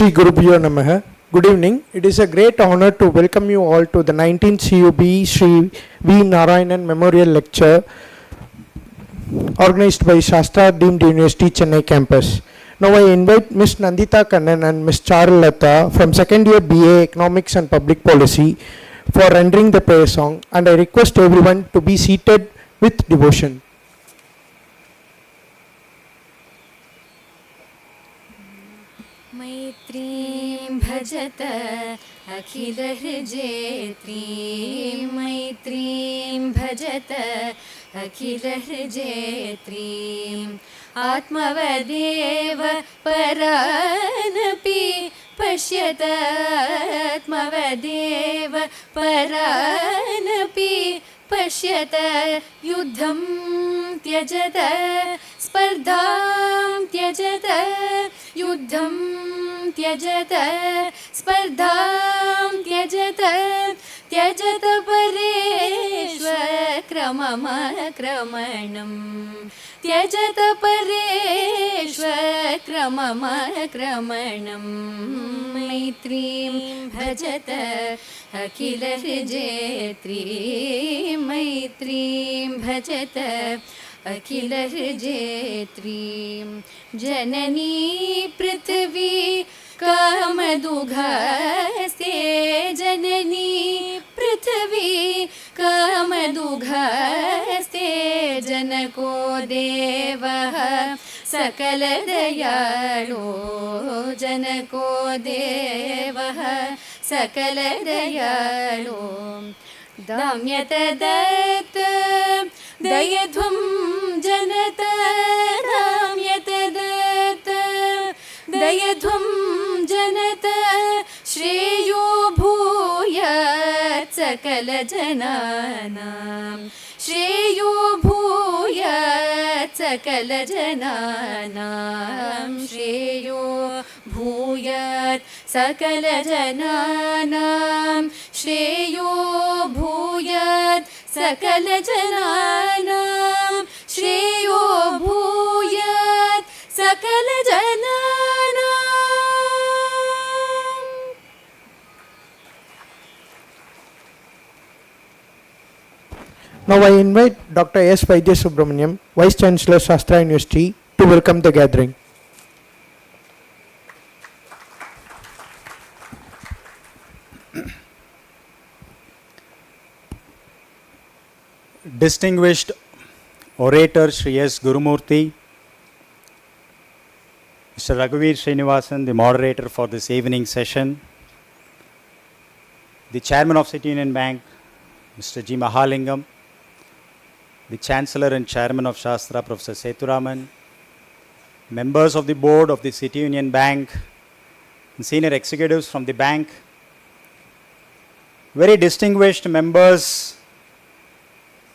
Shri Gurubhyo Namaha. Good evening. It is a great honor to welcome you all to the 19th CUB Shri V. Narayanan Memorial Lecture organized by SASTRA Deemed University Chennai campus. Now I invite Ms. Nandita Kannan and Ms. Charulata from second year BA Economics and Public Policy for rendering the prayer song, and I request everyone to be seated with devotion. मैत्रीं भजत अखिल हृजेत्रीं मैत्रीं भजत अखिल हृजेत्रीं आत्मवदेव परानपि पश्यत आत्मवदेव परानपि पश्यत युद्धं त्यजत स्पर्धां त्यजत युद्धं त्यजत स्पर्धां त्यजत त्यजत परेष्वक्रममक्रमणम् त्यजत परेष्वक्रममक्रमणम् मैत्रीं भजत अखिल हृजेत्रीं मैत्रीं भजत अखिल हृजेत्रीं जननी पृथ्वी कामदुघस्ते जननी पृथ्वी कामदुघस्ते जनको देवः सकलदयाळो जनको देवः सकलदयाळो दाम्यत दत्त दयध्वं जनत दाम्यत दत्त दयध्वं जनत श्रेयो भूयात् सकलजनानां श्रेयो भूयात् सकलजनानां श्रेयो भूयात् सकलजनानां श्रेयो भूयात् सकलजनानां श्रेयो भूयात् सकलजनानां. Now I invite Dr. S. Vaidya Subramaniam, Vice Chancellor, SASTRA University, to welcome the gathering. Distinguished orator Sri S. Gurumurthy, Mr. Raghuveer Srinivasan, the moderator for this evening session, the Chairman of City Union Bank, Mr. G. Mahalingam, the Chancellor and Chairman of SASTRA, Professor Sethuraman, members of the board of the City Union Bank, and senior executives from the bank, very distinguished members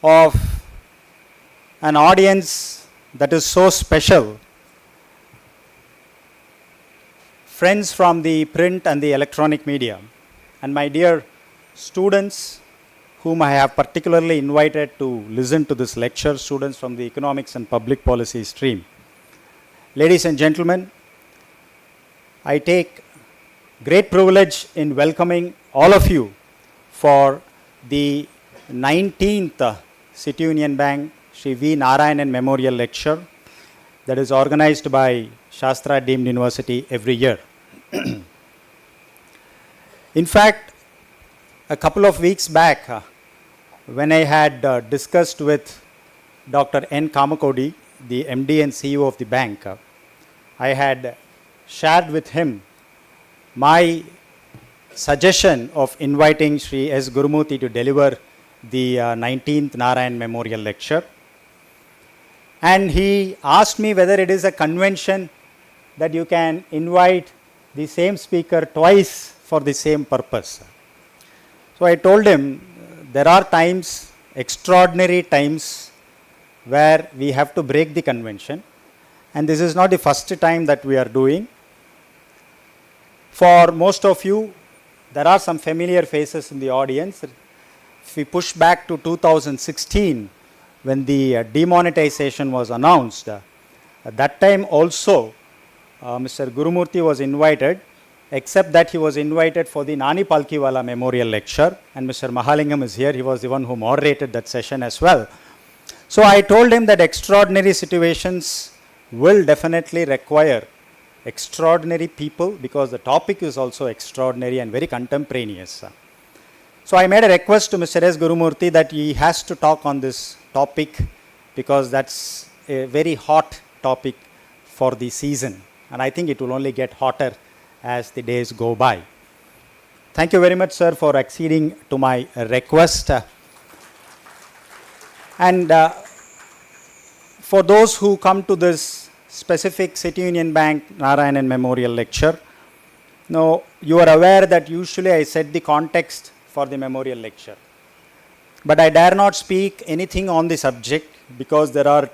of an audience that is so special, friends from the print and the electronic media, and my dear students whom I have particularly invited to listen to this lecture, students from the economics and public policy stream. Ladies and gentlemen, I take great privilege in welcoming all of you for the 19th City Union Bank Shri V. Narayanan Memorial Lecture that is organized by SASTRA Deemed University every year. In fact, a couple of weeks back, when I had discussed with Dr. N. Kamakodi, the MD and CEO of the bank, I had shared with him my suggestion of inviting Sri S. Gurumurthy to deliver the 19th Narayan Memorial Lecture. And he asked me whether it is a convention that you can invite the same speaker twice for the same purpose. So I told him there are times, extraordinary times, where we have to break the convention, and this is not the first time that we are doing. For most of you, there are some familiar faces in the audience. If we push back to 2016, when the demonetization was announced, at that time also Mr. Gurumurthy was invited except that he was invited for the Nani Palkiwala Memorial Lecture, and Mr. Mahalingam is here. He was the one who moderated that session as well. So I told him that extraordinary situations will definitely require extraordinary people, because the topic is also extraordinary and very contemporaneous. So I made a request to Mr. S. Gurumurthy that he has to talk on this topic, because that's a very hot topic for the season, and I think it will only get hotter as the days go by. Thank you very much, sir, for acceding to my request. And for those who come to this specific City Union Bank Narayanan Memorial Lecture, now you are aware that usually I set the context for the memorial lecture. But I dare not speak anything on the subject, because there are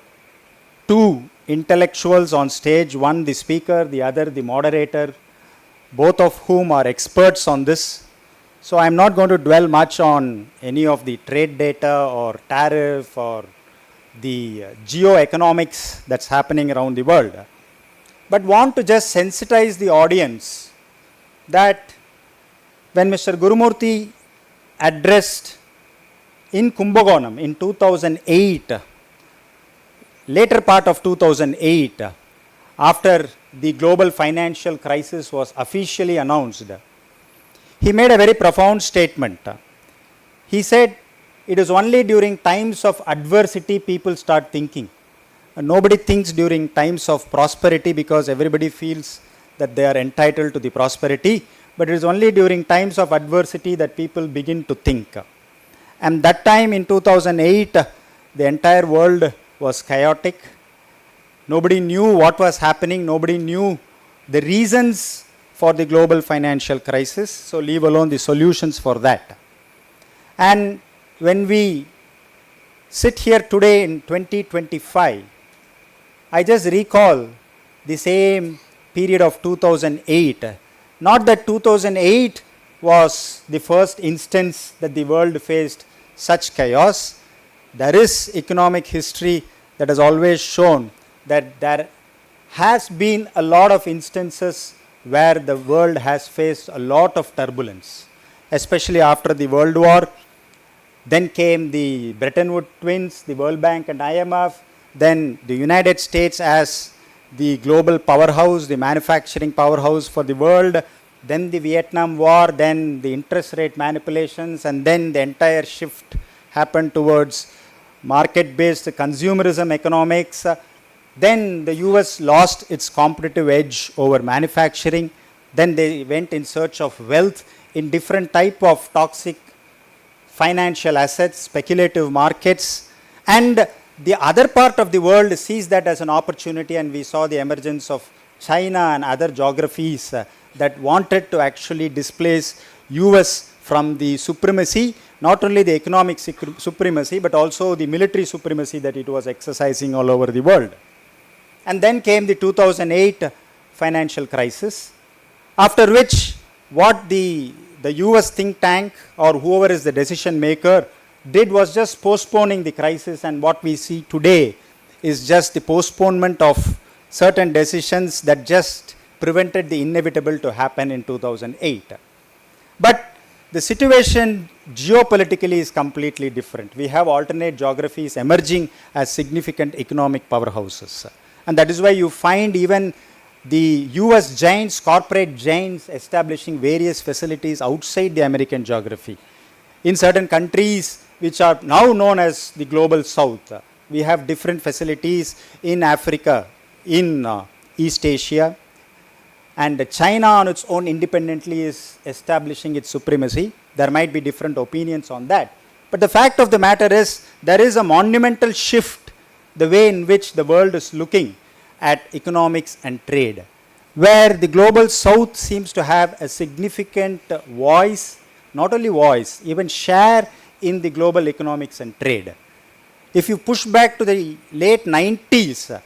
two intellectuals on stage, one the speaker, the other the moderator, both of whom are experts on this. So I am not going to dwell much on any of the trade data or tariff or the geoeconomics that's happening around the world, but want to just sensitize the audience that when Mr. Gurumurthy addressed in Kumbakonam in 2008, later part of 2008, after the global financial crisis was officially announced, he made a very profound statement. He said, it is only during times of adversity people start thinking. Nobody thinks during times of prosperity, because everybody feels that they are entitled to the prosperity, but it is only during times of adversity that people begin to think. And that time in 2008, the entire world was chaotic. Nobody knew what was happening. Nobody knew the reasons for the global financial crisis, so leave alone the solutions for that. And when we sit here today in 2025, I just recall the same period of 2008. Not that 2008 was the first instance that the world faced such chaos. There is economic history that has always shown that there has been a lot of instances where the world has faced a lot of turbulence, especially after the World War. Then came the Bretton Woods twins, the World Bank and IMF, then the United States as the global powerhouse, the manufacturing powerhouse for the world, then the Vietnam War, then the interest rate manipulations, and then the entire shift happened towards market-based consumerism economics. Then the US lost its competitive edge over manufacturing. Then they went in search of wealth in different type of toxic financial assets, speculative markets, and the other part of the world sees that as an opportunity, and we saw the emergence of China and other geographies that wanted to actually displace US from the supremacy, not only the economic supremacy, but also the military supremacy that it was exercising all over the world. And then came the 2008 financial crisis, after which what the US think tank or whoever is the decision maker did was just postponing the crisis, and what we see today is just the postponement of certain decisions that just prevented the inevitable to happen in 2008. But the situation geopolitically is completely different. We have alternate geographies emerging as significant economic powerhouses. And that is why you find even the US giants, corporate giants, establishing various facilities outside the American geography. In certain countries which are now known as the global south, we have different facilities in Africa, in East Asia, and China on its own independently is establishing its supremacy. There might be different opinions on that. But the fact of the matter is, there is a monumental shift the way in which the world is looking at economics and trade, where the global south seems to have a significant voice, not only voice, even share in the global economics and trade. If you push back to the late 90s,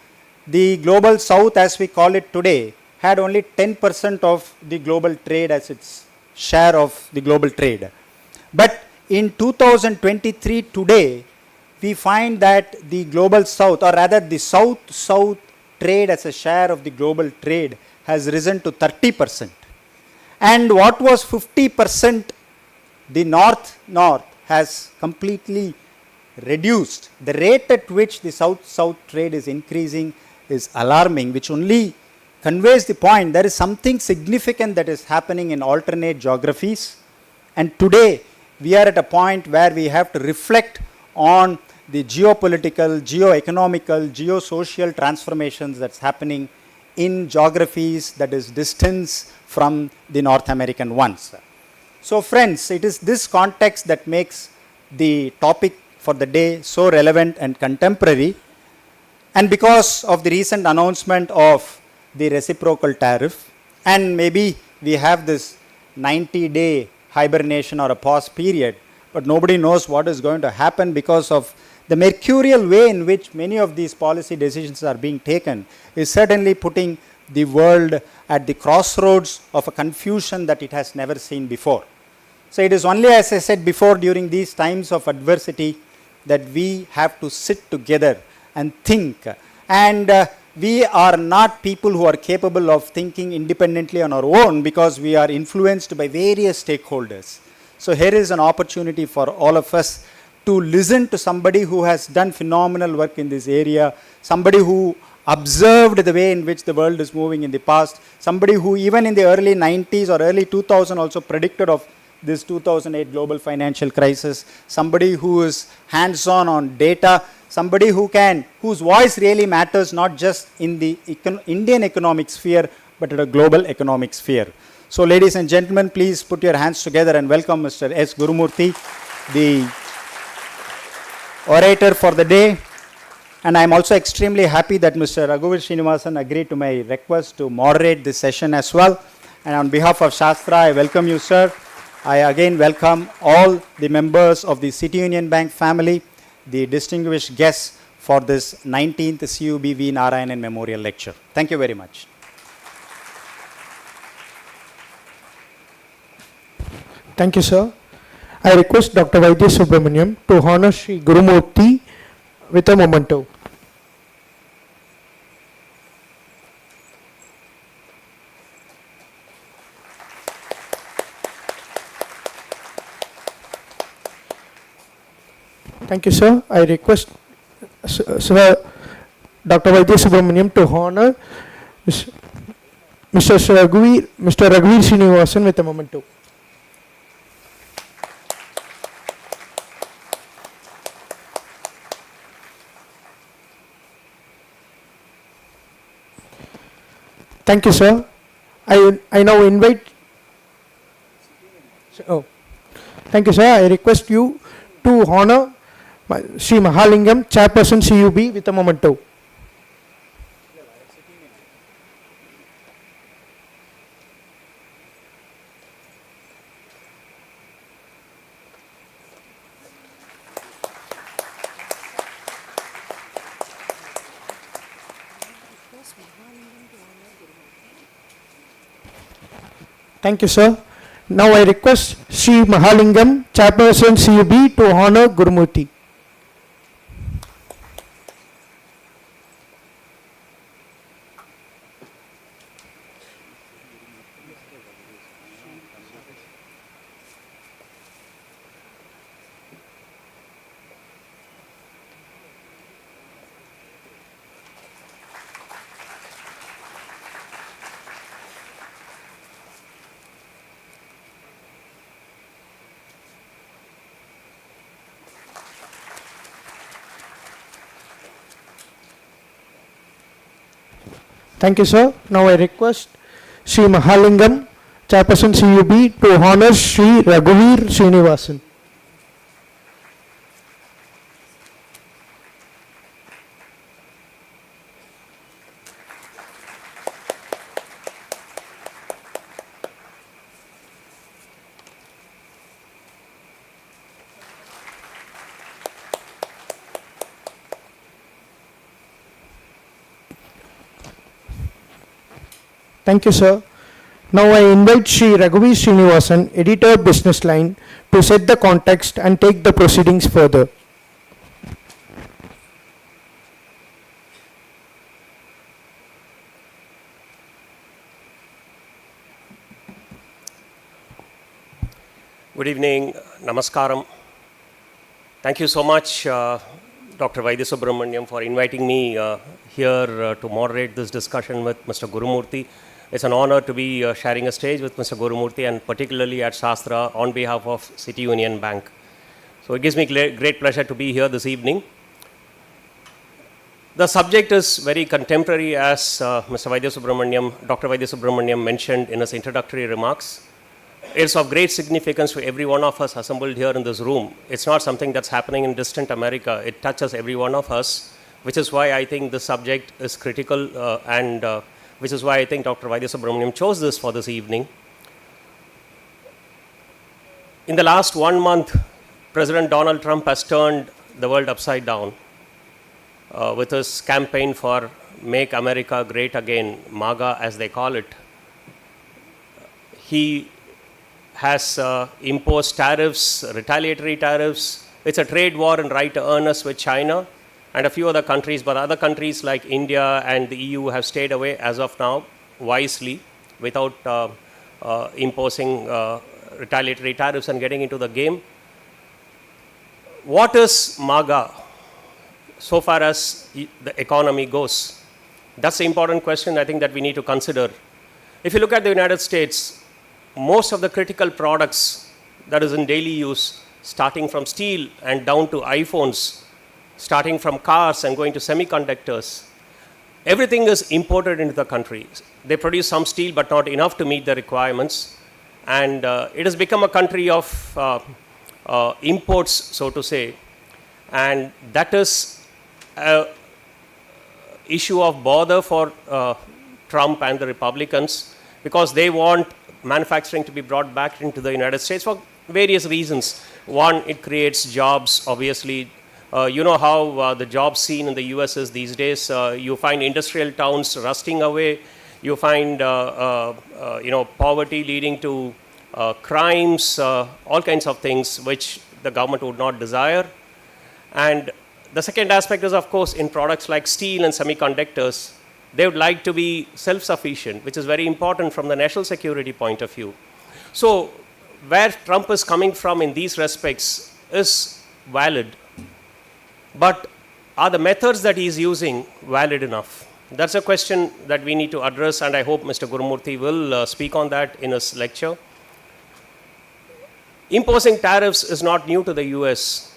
the global south, as we call it today, had only 10% of the global trade as its share of the global trade. But in 2023 today, we find that the global south, or rather the south-south trade as a share of the global trade has risen to 30%. And what was 50%, the north has completely reduced. The rate at which the south-south trade is increasing is alarming, which only conveys the point there is something significant that is happening in alternate geographies. And today we are at a point where we have to reflect on the geopolitical, geo-economical, geo-social transformations that's happening in geographies that is distance from the North American ones. So friends, it is this context that makes the topic for the day so relevant and contemporary. And because of the recent announcement of the reciprocal tariff, and maybe we have this 90-day hibernation or a pause period, but nobody knows what is going to happen because of the mercurial way in which many of these policy decisions are being taken is certainly putting the world at the crossroads of a confusion that it has never seen before. So it is only, as I said before, during these times of adversity that we have to sit together and think. And we are not people who are capable of thinking independently on our own because we are influenced by various stakeholders. So here is an opportunity for all of us to listen to somebody who has done phenomenal work in this area, somebody who observed the way in which the world is moving in the past, somebody who even in the early 90s or early 2000 also predicted of this 2008 global financial crisis, somebody who is hands-on on data, somebody whose voice really matters not just in the Indian economic sphere, but at a global economic sphere. So ladies and gentlemen, please put your hands together and welcome Mr. S. Gurumurthy, the orator for the day. And I'm also extremely happy that Mr. Raghuvir Srinivasan agreed to my request to moderate this session as well. And on behalf of SASTRA, I welcome you, sir. I again welcome all the members of the City Union Bank family, the distinguished guests for this 19th CUB V. Narayanan Memorial Lecture. Thank you very much. Thank you, sir. I request Dr. Vaidya Subramaniam to honor Sri Gurumurthy with a memento. Thank you, sir. I request Sir Dr. Vaidya Subramaniam to honor Mr. Raghuvir Srinivasan with a memento. Thank you, sir. I now invite. Oh, thank you, sir. I request you to honor Sri Mahalingam, Chairperson CUB, with a memento. Thank you, sir. Now I request Sri Mahalingam, Chairperson CUB, to honor Gurumurthy. Thank you, sir. Now I request Sri Mahalingam, Chairperson CUB, to honor Sri Raghuvir Srinivasan. Thank you, sir. Now I invite Sri Raghuvir Srinivasan, Editor Business Line, to set the context and take the proceedings further. Good evening, Namaskaram. Thank you so much, Dr. Vaidya Subramaniam, for inviting me here to moderate this discussion with Mr. Gurumurthy. It's an honor to be sharing a stage with Mr. Gurumurthy, and particularly at SASTRA on behalf of City Union Bank. So it gives me great pleasure to be here this evening. The subject is very contemporary, as Mr. Vaidya Subramaniam, Dr. Vaidya Subramaniam mentioned in his introductory remarks. It's of great significance to every one of us assembled here in this room. It's not something that's happening in distant America. It touches every one of us, which is why I think the subject is critical and which is why I think Dr. Vaidya Subramaniam chose this for this evening. In the last 1 month, President Donald Trump has turned the world upside down with his campaign for Make America Great Again, MAGA as they call it. He has imposed tariffs, retaliatory tariffs. It's a trade war in right earnest with China and a few other countries, but other countries like India and the EU have stayed away as of now, wisely, without imposing retaliatory tariffs and getting into the game. What is MAGA so far as the economy goes? That's the important question I think that we need to consider. If you look at the United States, most of the critical products that is in daily use, starting from steel and down to iPhones, starting from cars and going to semiconductors, everything is imported into the country. They produce some steel but not enough to meet the requirements, and it has become a country of imports, so to say, and that is an issue of bother for Trump and the Republicans, because they want manufacturing to be brought back into the United States for various reasons. One, it creates jobs, obviously. You know how the job scene in the US is these days. You find industrial towns rusting away. You find poverty leading to crimes, all kinds of things which the government would not desire. And the second aspect is, of course, in products like steel and semiconductors, they would like to be self-sufficient, which is very important from the national security point of view. So where Trump is coming from in these respects is valid. But are the methods that he is using valid enough? That's a question that we need to address, and I hope Mr. Gurumurthy will speak on that in his lecture. Imposing tariffs is not new to the US.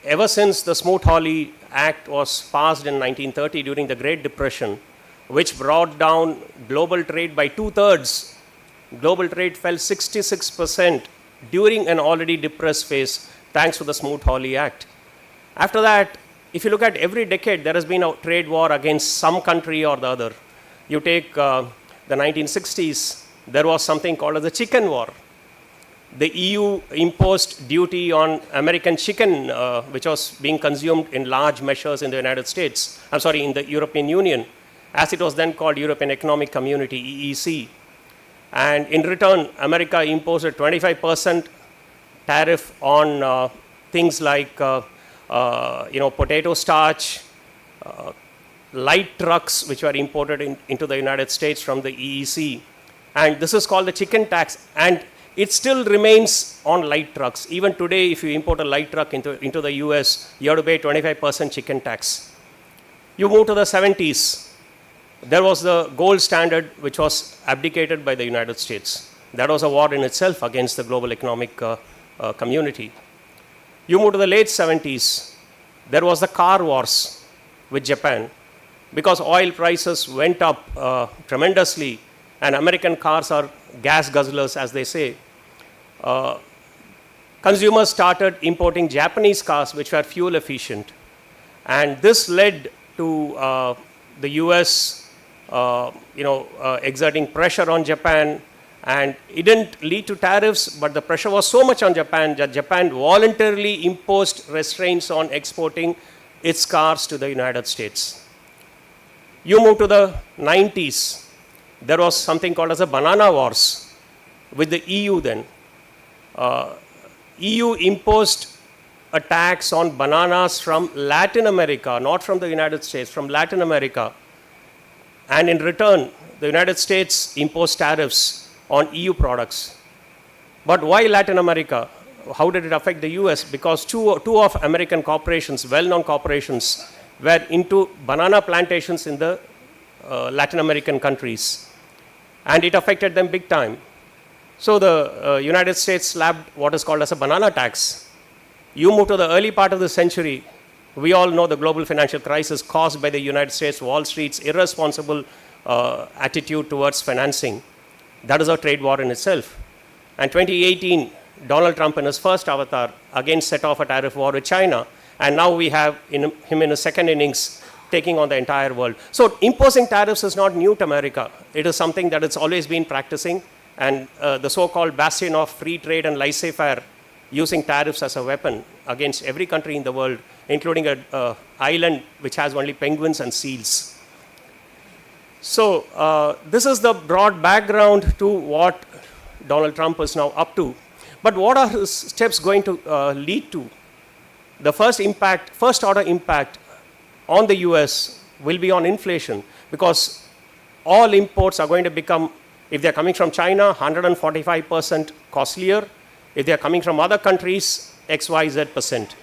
Ever since the Smoot-Hawley Act was passed in 1930 during the Great Depression, which brought down global trade by 2/3. Global trade fell 66% during an already depressed phase, thanks to the Smoot-Hawley Act. After that, if you look at every decade, there has been a trade war against some country or the other. You take the 1960s, there was something called as the chicken war. The EU imposed duty on American chicken, which was being consumed in large measures in the United States, in the European Union, as it was then called European Economic Community, EEC. And in return, America imposed a 25% tariff on things like potato starch, light trucks, which were imported into the United States from the EEC. And this is called the chicken tax. And it still remains on light trucks. Even today, if you import a light truck into the US, you have to pay 25% chicken tax. You move to the 70s. There was the gold standard, which was abdicated by the United States. That was a war in itself against the global economic community. You move to the late 70s. There was the car wars with Japan, because oil prices went up tremendously, and American cars are gas guzzlers, as they say. Consumers started importing Japanese cars which were fuel efficient, and this led to the US exerting pressure on Japan, and it didn't lead to tariffs, but the pressure was so much on Japan that Japan voluntarily imposed restraints on exporting its cars to the United States. You move to the 90s, there was something called as the banana wars with the EU then. EU imposed a tax on bananas from Latin America, not from the United States, from Latin America. And in return, the United States imposed tariffs on EU products. But why Latin America? How did it affect the US? Because two of American corporations, well-known corporations, were into banana plantations in the Latin American countries. And it affected them big time. So the United States slapped what is called as a banana tax. You move to the early part of the century, we all know the global financial crisis caused by the United States, Wall Street's irresponsible attitude towards financing. That is a trade war in itself. And 2018, Donald Trump in his first avatar again set off a tariff war with China. And now we have him in his second innings taking on the entire world. So imposing tariffs is not new to America. It is something that it's always been practicing. And the so-called bastion of free trade and laissez-faire, using tariffs as a weapon against every country in the world, including an island which has only penguins and seals. So this is the broad background to what Donald Trump is now up to. But what are his steps going to lead to? The first order impact on the US will be on inflation, because all imports are going to become, if they're coming from China, 145% costlier. If they're coming from other countries, XYZ%.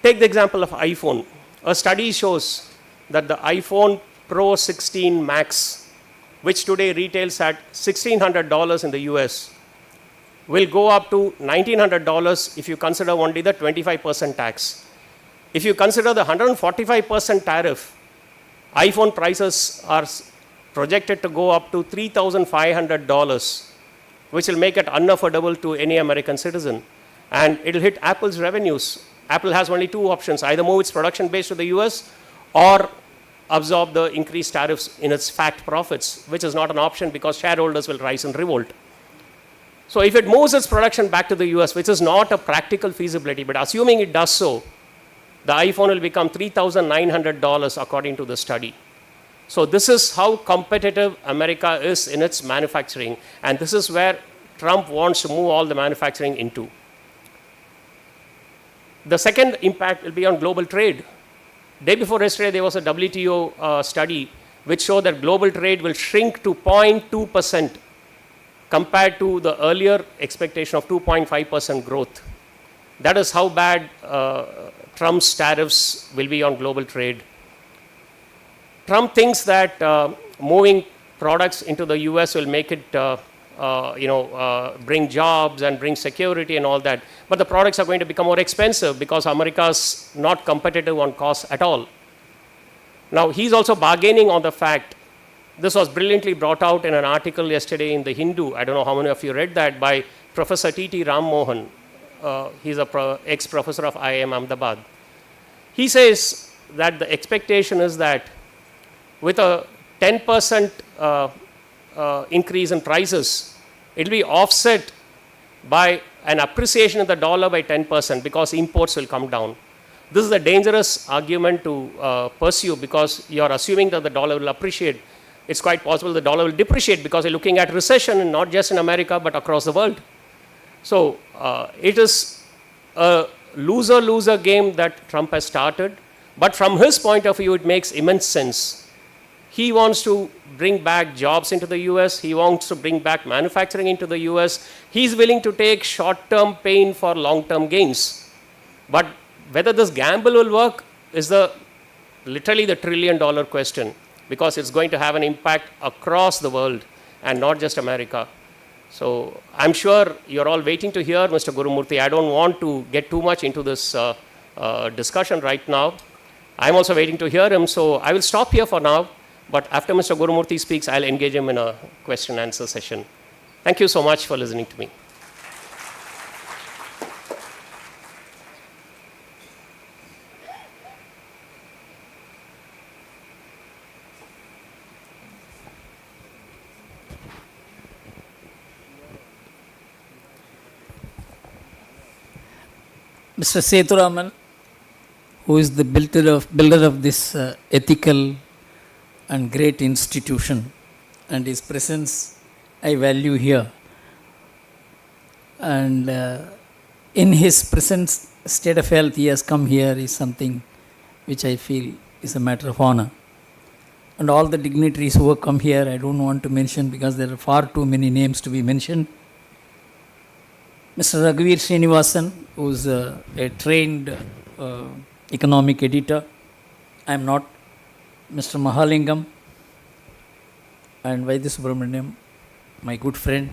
Take the example of iPhone. A study shows that the iPhone Pro 16 Max, which today retails at $1,600 in the US, will go up to $1,900 if you consider only the 25% tax. If you consider the 145% tariff, iPhone prices are projected to go up to $3,500, which will make it unaffordable to any American citizen. And it will hit Apple's revenues. Apple has only two options: either move its production base to the US or absorb the increased tariffs in its fact profits, which is not an option because shareholders will rise in revolt. So if it moves its production back to the US, which is not a practical feasibility, but assuming it does so, the iPhone will become $3,900 according to the study. So this is how competitive America is in its manufacturing, and this is where Trump wants to move all the manufacturing into. The second impact will be on global trade. Day before yesterday, there was a WTO study which showed that global trade will shrink to 0.2% compared to the earlier expectation of 2.5% growth. That is how bad Trump's tariffs will be on global trade. Trump thinks that moving products into the US will make it bring jobs and bring security and all that. But the products are going to become more expensive because America's not competitive on cost at all. Now, he's also bargaining on the fact, this was brilliantly brought out in an article yesterday in the Hindu. I don't know how many of you read that, by Professor T.T. Ram Mohan. He's a ex-professor of IIM Ahmedabad. He says that the expectation is that with a 10% increase in prices, it will be offset by an appreciation of the dollar by 10% because imports will come down. This is a dangerous argument to pursue because you are assuming that the dollar will appreciate. It's quite possible the dollar will depreciate because you're looking at recession, and not just in America but across the world. So it is a loser-loser game that Trump has started. But from his point of view, it makes immense sense. He wants to bring back jobs into the US. He wants to bring back manufacturing into the US. He's willing to take short-term pain for long-term gains. But whether this gamble will work is literally the trillion-dollar question, because it's going to have an impact across the world and not just America. So I'm sure you're all waiting to hear Mr. Gurumurthy. I don't want to get too much into this discussion right now. I'm also waiting to hear him, so I will stop here for now. But after Mr. Gurumurthy speaks, I'll engage him in a question and answer session. Thank you so much for listening to me. Mr. Sethuraman, who is the builder of this ethical and great institution, and his presence I value here. And in his present state of health, he has come here is something which I feel is a matter of honor. And all the dignitaries who have come here, I don't want to mention because there are far too many names to be mentioned. Mr. Raghuveer Srinivasan, who is a trained economic editor. I am not. Mr. Mahalingam and Vaidya Subramaniam, my good friend,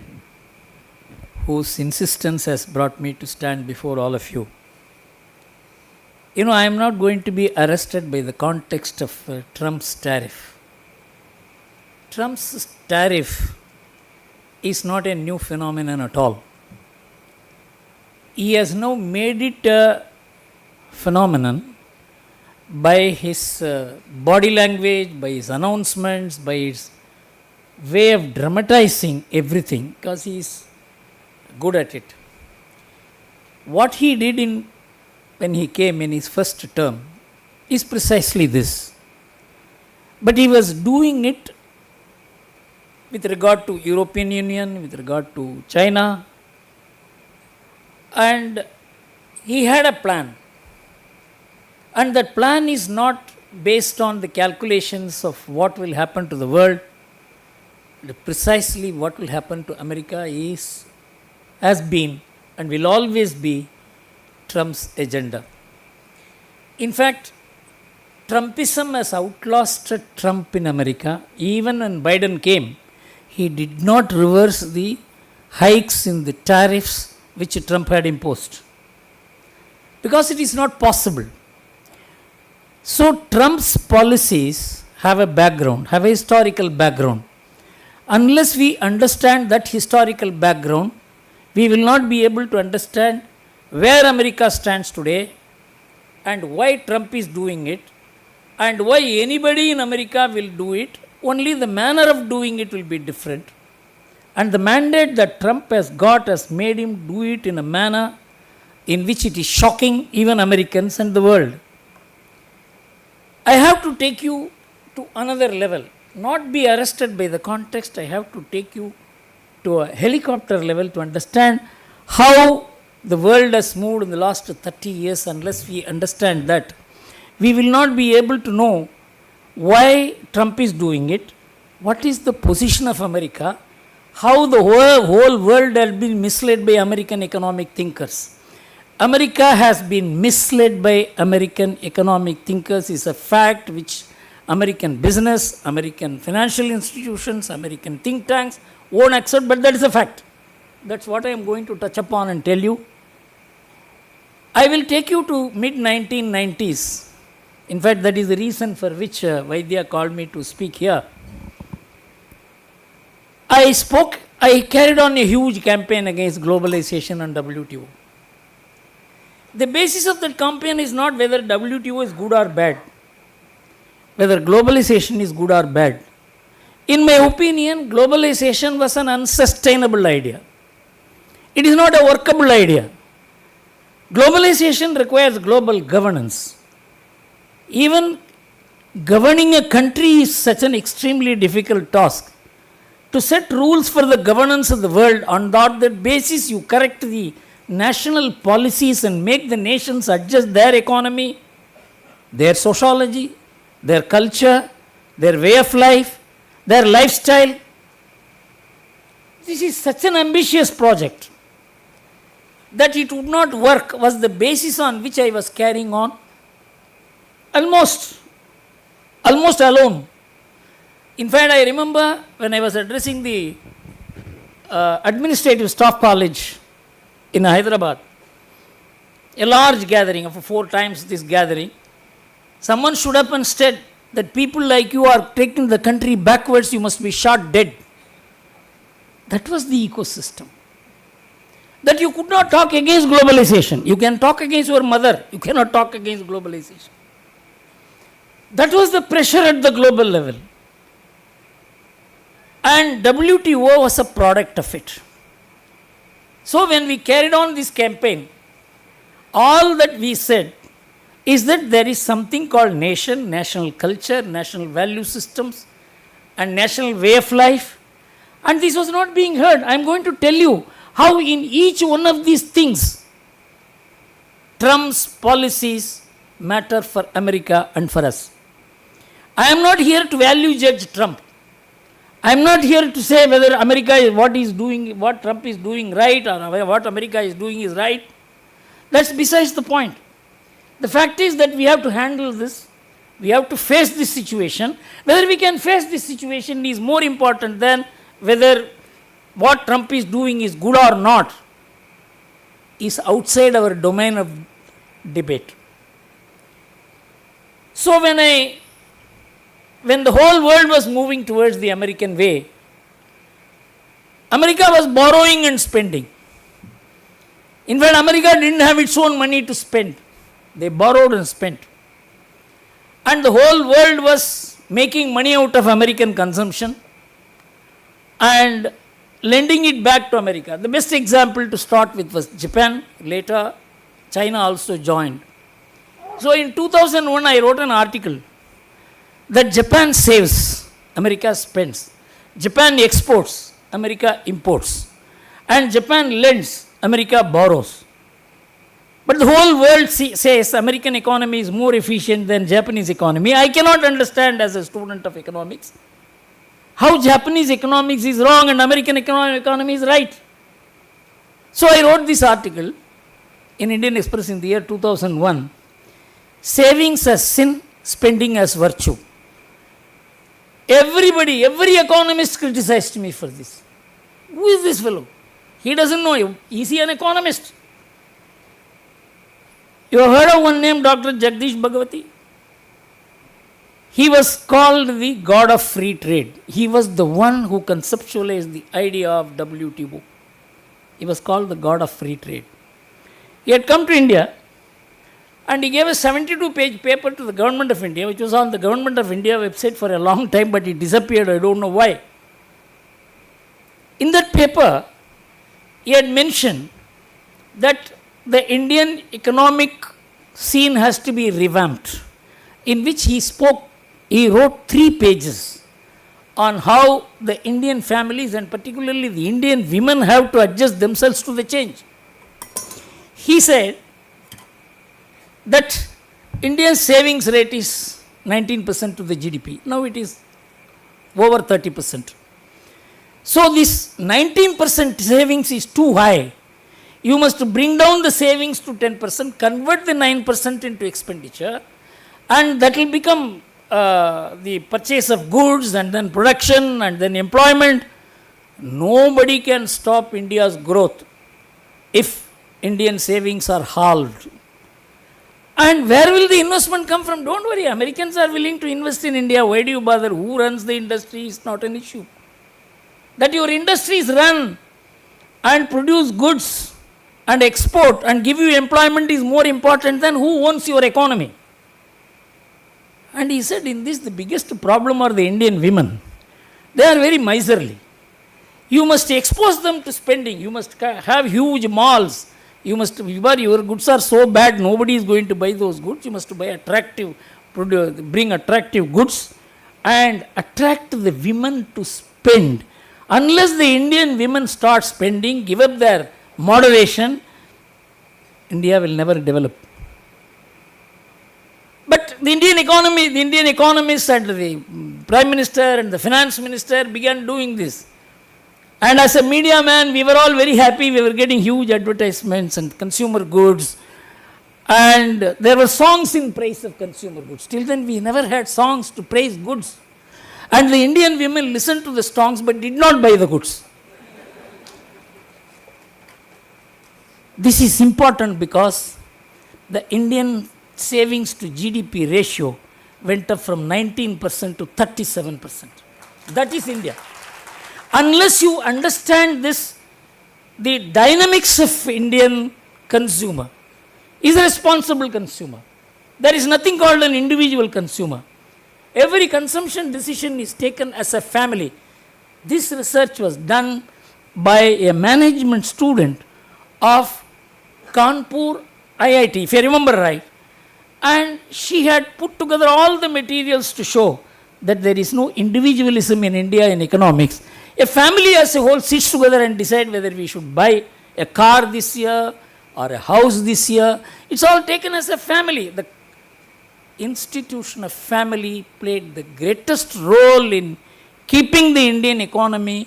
whose insistence has brought me to stand before all of you. You know, I am not going to be arrested by the context of Trump's tariff. Trump's tariff is not a new phenomenon at all. He has now made it a phenomenon by his body language, by his announcements, by his way of dramatizing everything, because he is good at it. What he did when he came in his first term is precisely this. But he was doing it with regard to European Union, with regard to China, and he had a plan. And that plan is not based on the calculations of what will happen to the world. Precisely what will happen to America has been and will always be Trump's agenda. In fact, Trumpism has outlasted Trump in America. Even when Biden came, he did not reverse the hikes in the tariffs which Trump had imposed, because it is not possible. So Trump's policies have a background, have a historical background. Unless we understand that historical background, we will not be able to understand where America stands today and why Trump is doing it and why anybody in America will do it. Only the manner of doing it will be different. And the mandate that Trump has got has made him do it in a manner in which it is shocking even Americans and the world. I have to take you to another level, not be arrested by the context. I have to take you to a helicopter level to understand how the world has moved in the last 30 years. Unless we understand that, we will not be able to know why Trump is doing it, what is the position of America, how the whole world has been misled by American economic thinkers. America has been misled by American economic thinkers is a fact which American business, American financial institutions, American think tanks won't accept, but that is a fact. That's what I am going to touch upon and tell you. I will take you to mid-1990s. In fact, that is the reason for which Vaidya called me to speak here. I carried on a huge campaign against globalization and WTO. The basis of that campaign is not whether WTO is good or bad, whether globalization is good or bad. In my opinion, globalization was an unsustainable idea. It is not a workable idea. Globalization requires global governance. Even governing a country is such an extremely difficult task. To set rules for the governance of the world, on that basis you correct the national policies and make the nations adjust their economy, their sociology, their culture, their way of life, their lifestyle. This is such an ambitious project that it would not work was the basis on which I was carrying on almost alone. In fact, I remember when I was addressing the administrative staff college in Hyderabad, a large gathering of 4 times this gathering, someone stood up and said that people like you are taking the country backwards, you must be shot dead. That was the ecosystem. That you could not talk against globalization. You can talk against your mother, you cannot talk against globalization. That was the pressure at the global level. And WTO was a product of it. So when we carried on this campaign, all that we said is that there is something called nation, national culture, national value systems, and national way of life. And this was not being heard. I am going to tell you how in each one of these things, Trump's policies matter for America and for us. I am not here to value judge Trump. I am not here to say whether America is what Trump is doing right or what America is doing is right. That's besides the point. The fact is that we have to handle this. We have to face this situation. Whether we can face this situation is more important than whether what Trump is doing is good or not, is outside our domain of debate. So when the whole world was moving towards the American way, America was borrowing and spending. In fact, America didn't have its own money to spend. They borrowed and spent. And the whole world was making money out of American consumption and lending it back to America. The best example to start with was Japan. Later, China also joined. So in 2001, I wrote an article that Japan saves, America spends. Japan exports, America imports. And Japan lends, America borrows. But the whole world says American economy is more efficient than Japanese economy. I cannot understand as a student of economics how Japanese economics is wrong and American economy is right. So I wrote this article in Indian Express in the year 2001, Savings as Sin, Spending as Virtue. Everybody, every economist criticized me for this. Who is this fellow? He doesn't know. Is he an economist? You have heard of one named Dr. Jagdish Bhagwati? He was called the god of free trade. He was the one who conceptualized the idea of WTO. He was called the god of free trade. He had come to India and he gave a 72-page paper to the government of India, which was on the government of India website for a long time, but it disappeared. I don't know why. In that paper, he had mentioned that the Indian economic scene has to be revamped, in which he wrote 3 pages on how the Indian families and particularly the Indian women have to adjust themselves to the change. He said that Indian savings rate is 19% of the GDP. Now it is over 30%. So this 19% savings is too high. You must bring down the savings to 10%, convert the 9% into expenditure, and that will become the purchase of goods and then production and then employment. Nobody can stop India's growth if Indian savings are halved. And where will the investment come from? Don't worry, Americans are willing to invest in India. Why do you bother? Who runs the industry is not an issue. That your industries run and produce goods and export and give you employment is more important than who owns your economy. And he said, in this, the biggest problem are the Indian women. They are very miserly. You must expose them to spending. You must have huge malls. You must, your goods are so bad, nobody is going to buy those goods. You must buy bring attractive goods and attract the women to spend. Unless the Indian women start spending, give up their moderation, India will never develop. But the Indian economists and the Prime Minister and the Finance Minister began doing this. And as a media man, we were all very happy. We were getting huge advertisements and consumer goods. And there were songs in praise of consumer goods. Till then, we never had songs to praise goods. And the Indian women listened to the songs but did not buy the goods. This is important because the Indian savings to GDP ratio went up from 19% to 37%. That is India. Unless you understand this, the dynamics of Indian consumer is a responsible consumer. There is nothing called an individual consumer. Every consumption decision is taken as a family. This research was done by a management student of Kanpur IIT, if I remember right. And she had put together all the materials to show that there is no individualism in India in economics. A family as a whole sits together and decide whether we should buy a car this year or a house this year. It's all taken as a family. The institution of family played the greatest role in keeping the Indian economy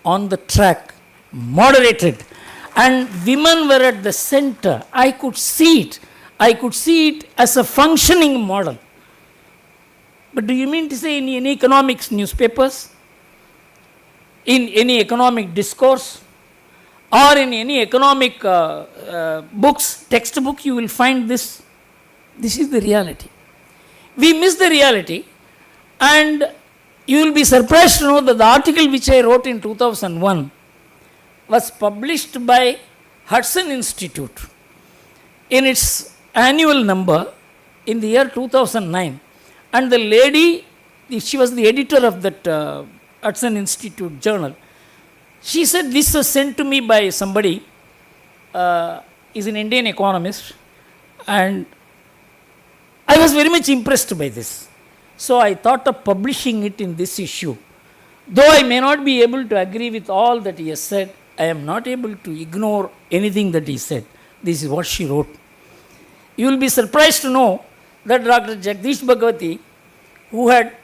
on the track, moderated. And women were at the center. I could see it. I could see it as a functioning model. But do you mean to say in any economics newspapers, in any economic discourse, or in any economic books, textbook, you will find this? This is the reality. We miss the reality, and you will be surprised to know that the article which I wrote in 2001 was published by Hudson Institute in its annual number in the year 2009. And the lady, she was the editor of that Hudson Institute journal. She said this was sent to me by somebody, is an Indian economist, and I was very much impressed by this. So I thought of publishing it in this issue. Though I may not be able to agree with all that he has said, I am not able to ignore anything that he said. This is what she wrote. You will be surprised to know that Dr. Jagdish Bhagwati, who had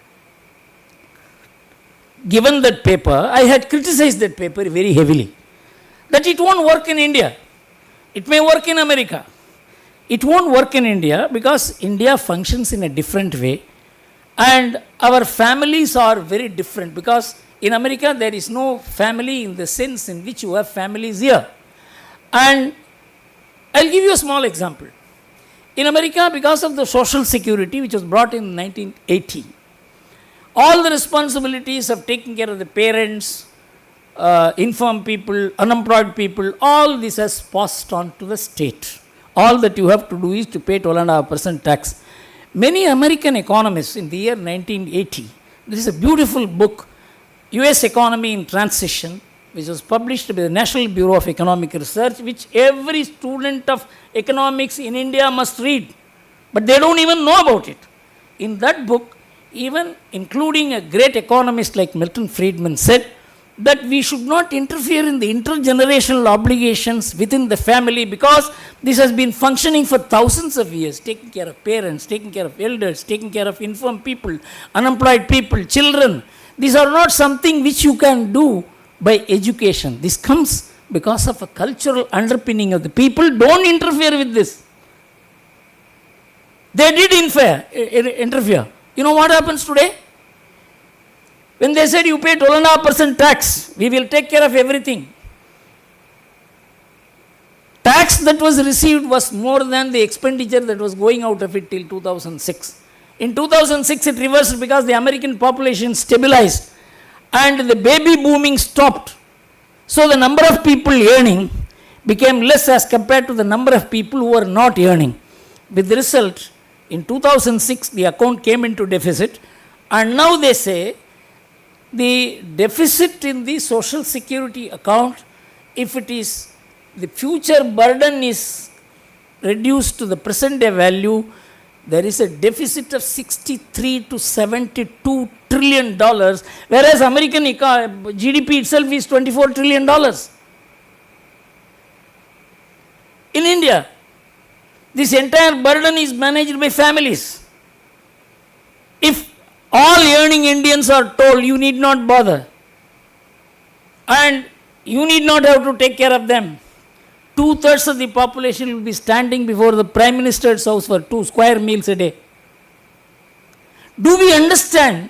given that paper, I had criticized that paper very heavily. That it won't work in India. It may work in America. It won't work in India because India functions in a different way. And our families are very different because in America there is no family in the sense in which you have families here. And I'll give you a small example. In America, because of the Social Security which was brought in 1980, all the responsibilities of taking care of the parents, infirm people, unemployed people, all this has passed on to the state. All that you have to do is to pay 12.5% tax. Many American economists in the year 1980, there is a beautiful book, US Economy in Transition, which was published by the National Bureau of Economic Research, which every student of economics in India must read. But they don't even know about it. In that book, even including a great economist like Milton Friedman said that we should not interfere in the intergenerational obligations within the family because this has been functioning for thousands of years, taking care of parents, taking care of elders, taking care of infirm people, unemployed people, children. These are not something which you can do by education. This comes because of a cultural underpinning of the people. Don't interfere with this. They did interfere. You know what happens today? When they said you pay 12.5% tax, we will take care of everything. Tax that was received was more than the expenditure that was going out of it till 2006. In 2006 it reversed because the American population stabilized and the baby booming stopped. So the number of people earning became less as compared to the number of people who were not earning. With the result, in 2006 the account came into deficit, and now they say the deficit in the social security account, if it is the future burden is reduced to the present day value, there is a deficit of 63 to 72 trillion dollars, whereas American GDP itself is 24 trillion dollars. In India, this entire burden is managed by families. If all earning Indians are told you need not bother and you need not have to take care of them, 2/3 of the population will be standing before the Prime Minister's house for 2 square meals a day. Do we understand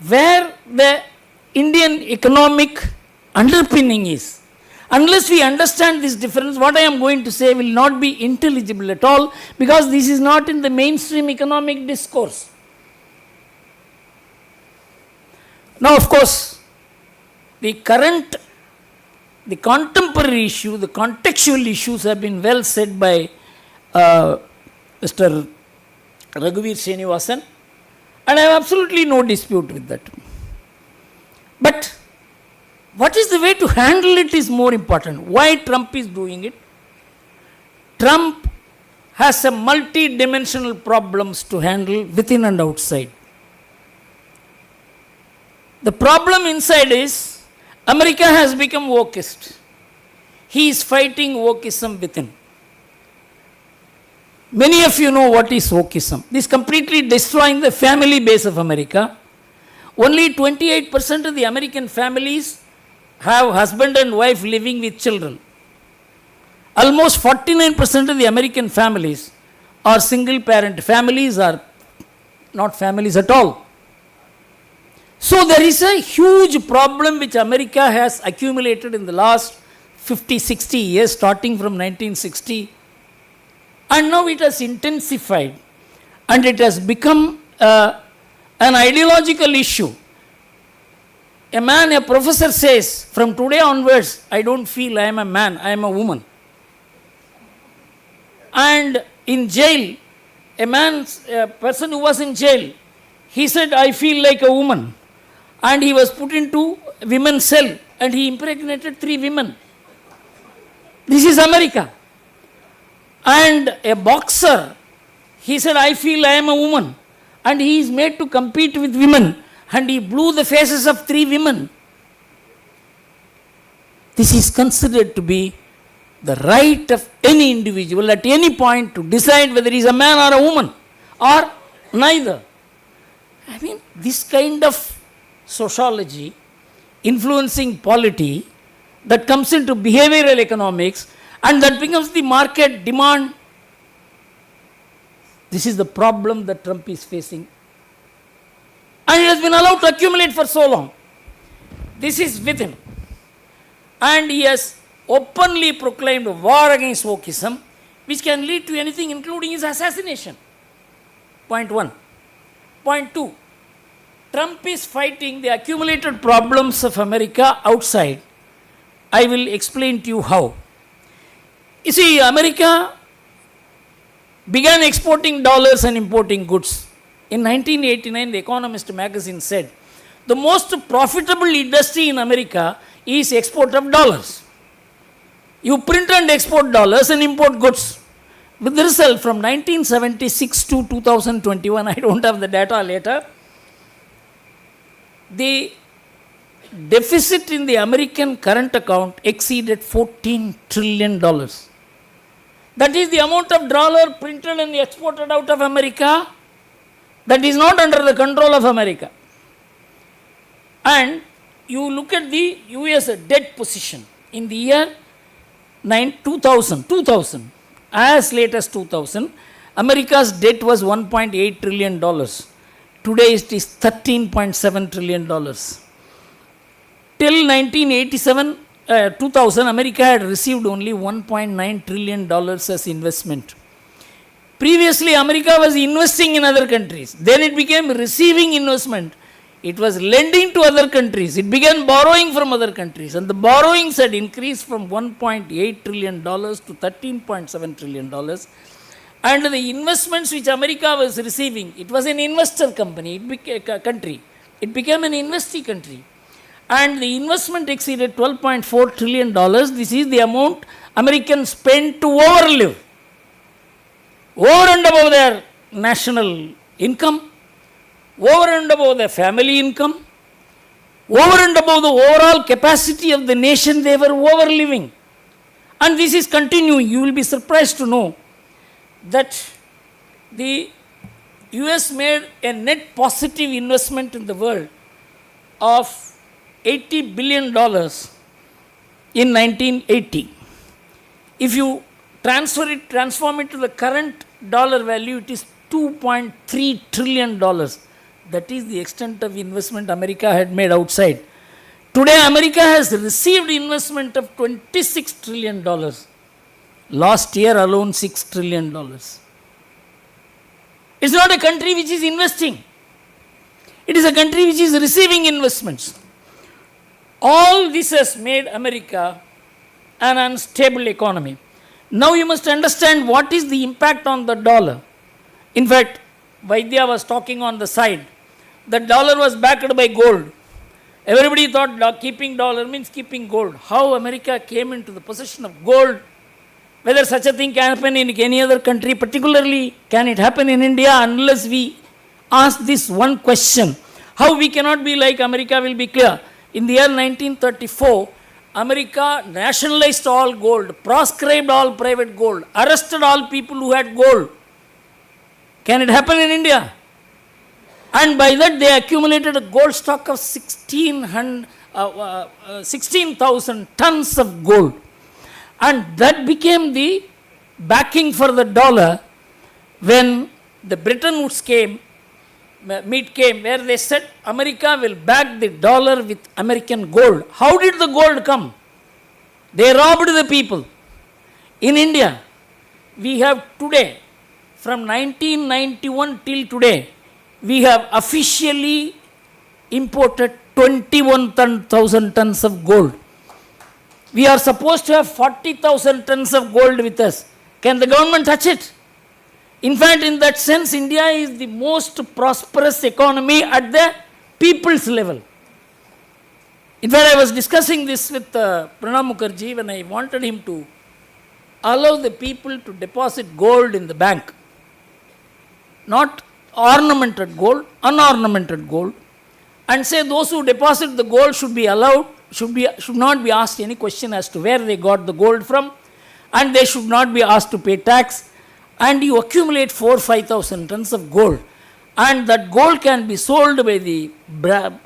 where the Indian economic underpinning is? Unless we understand this difference, what I am going to say will not be intelligible at all because this is not in the mainstream economic discourse. Now, of course, the contemporary issue, the contextual issues have been well said by Mr. Raghuveer Srinivasan, and I have absolutely no dispute with that. But what is the way to handle it is more important. Why Trump is doing it? Trump has a multi-dimensional problems to handle within and outside. The problem inside is America has become wokeist. He is fighting wokeism within. Many of you know what is wokeism. This is completely destroying the family base of America. Only 28% of the American families have husband and wife living with children. Almost 49% of the American families are single parent families, or not families at all. So there is a huge problem which America has accumulated in the last 50, 60 years, starting from 1960, and now it has intensified and it has become an ideological issue. A professor says, from today onwards, I don't feel I am a man, I am a woman. And in jail, a person who was in jail, he said, I feel like a woman. And he was put into women's cell and he impregnated 3 women. This is America. And a boxer, he said, I feel I am a woman. And he is made to compete with women. And he blew the faces of 3 women. This is considered to be the right of any individual at any point to decide whether he is a man or a woman, or neither. I mean, this kind of sociology influencing polity that comes into behavioral economics and that becomes the market demand. This is the problem that Trump is facing. And it has been allowed to accumulate for so long. This is with him. And he has openly proclaimed war against wokeism, which can lead to anything including his assassination. Point 1. Point 2. Trump is fighting the accumulated problems of America outside. I will explain to you how. You see, America began exporting dollars and importing goods. In 1989, The Economist magazine said, the most profitable industry in America is export of dollars. You print and export dollars and import goods. With the result, from 1976 to 2021, I don't have the data later, the deficit in the American current account exceeded $14 trillion. That is the amount of dollar printed and exported out of America that is not under the control of America. And you look at the US debt position in the year 2000, as late as 2000, America's debt was $1.8 trillion. Today it is $13.7 trillion. Till 2000, America had received only $1.9 trillion as investment. Previously, America was investing in other countries. Then it became receiving investment. It was lending to other countries. It began borrowing from other countries. And the borrowings had increased from $1.8 trillion to $13.7 trillion. And the investments which America was receiving, it was an investor country. It became an investee country. And the investment exceeded $12.4 trillion. This is the amount Americans spent to overlive, over and above their national income, over and above their family income, over and above the overall capacity of the nation they were overliving. And this is continuing. You will be surprised to know that the US made a net positive investment in the world of $80 billion in 1980. If you transform it to the current dollar value, it is $2.3 trillion. That is the extent of investment America had made outside. Today, America has received investment of $26 trillion. Last year alone, $6 trillion. It's not a country which is investing. It is a country which is receiving investments. All this has made America an unstable economy. Now you must understand what is the impact on the dollar. In fact, Vaidya was talking on the side. The dollar was backed by gold. Everybody thought keeping dollar means keeping gold. How America came into the possession of gold, whether such a thing can happen in any other country, particularly can it happen in India, unless we ask this one question. How we cannot be like America will be clear. In the year 1934, America nationalized all gold, proscribed all private gold, arrested all people who had gold. Can it happen in India? And by that they accumulated a gold stock of 16,000 tons of gold. And that became the backing for the dollar when the Bretton Woods meet came, where they said America will back the dollar with American gold. How did the gold come? They robbed the people. In India, we have today, from 1991 till today, we have officially imported 21,000 tons of gold. We are supposed to have 40,000 tons of gold with us. Can the government touch it? In fact, in that sense, India is the most prosperous economy at the people's level. In fact, I was discussing this with Pranab Mukherjee when I wanted him to allow the people to deposit gold in the bank. Not ornamented gold, unornamented gold. And say those who deposit the gold should be allowed, should not be asked any question as to where they got the gold from, and they should not be asked to pay tax. And you accumulate 4,000-5,000 tons of gold, and that gold can be sold by the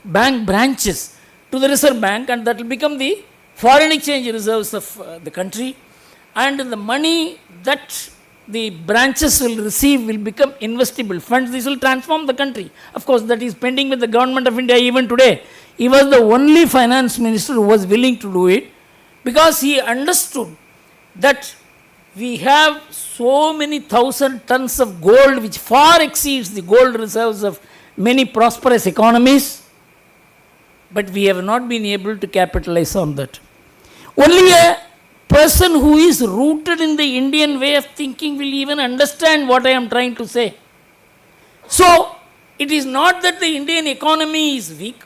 bank branches to the Reserve Bank, and that will become the foreign exchange reserves of the country, and the money that the branches will receive will become investable funds. This will transform the country. Of course, that is pending with the government of India even today. He was the only finance minister who was willing to do it, because he understood that we have so many thousand tons of gold which far exceeds the gold reserves of many prosperous economies, but we have not been able to capitalize on that. Only a person who is rooted in the Indian way of thinking will even understand what I am trying to say. So, it is not that the Indian economy is weak,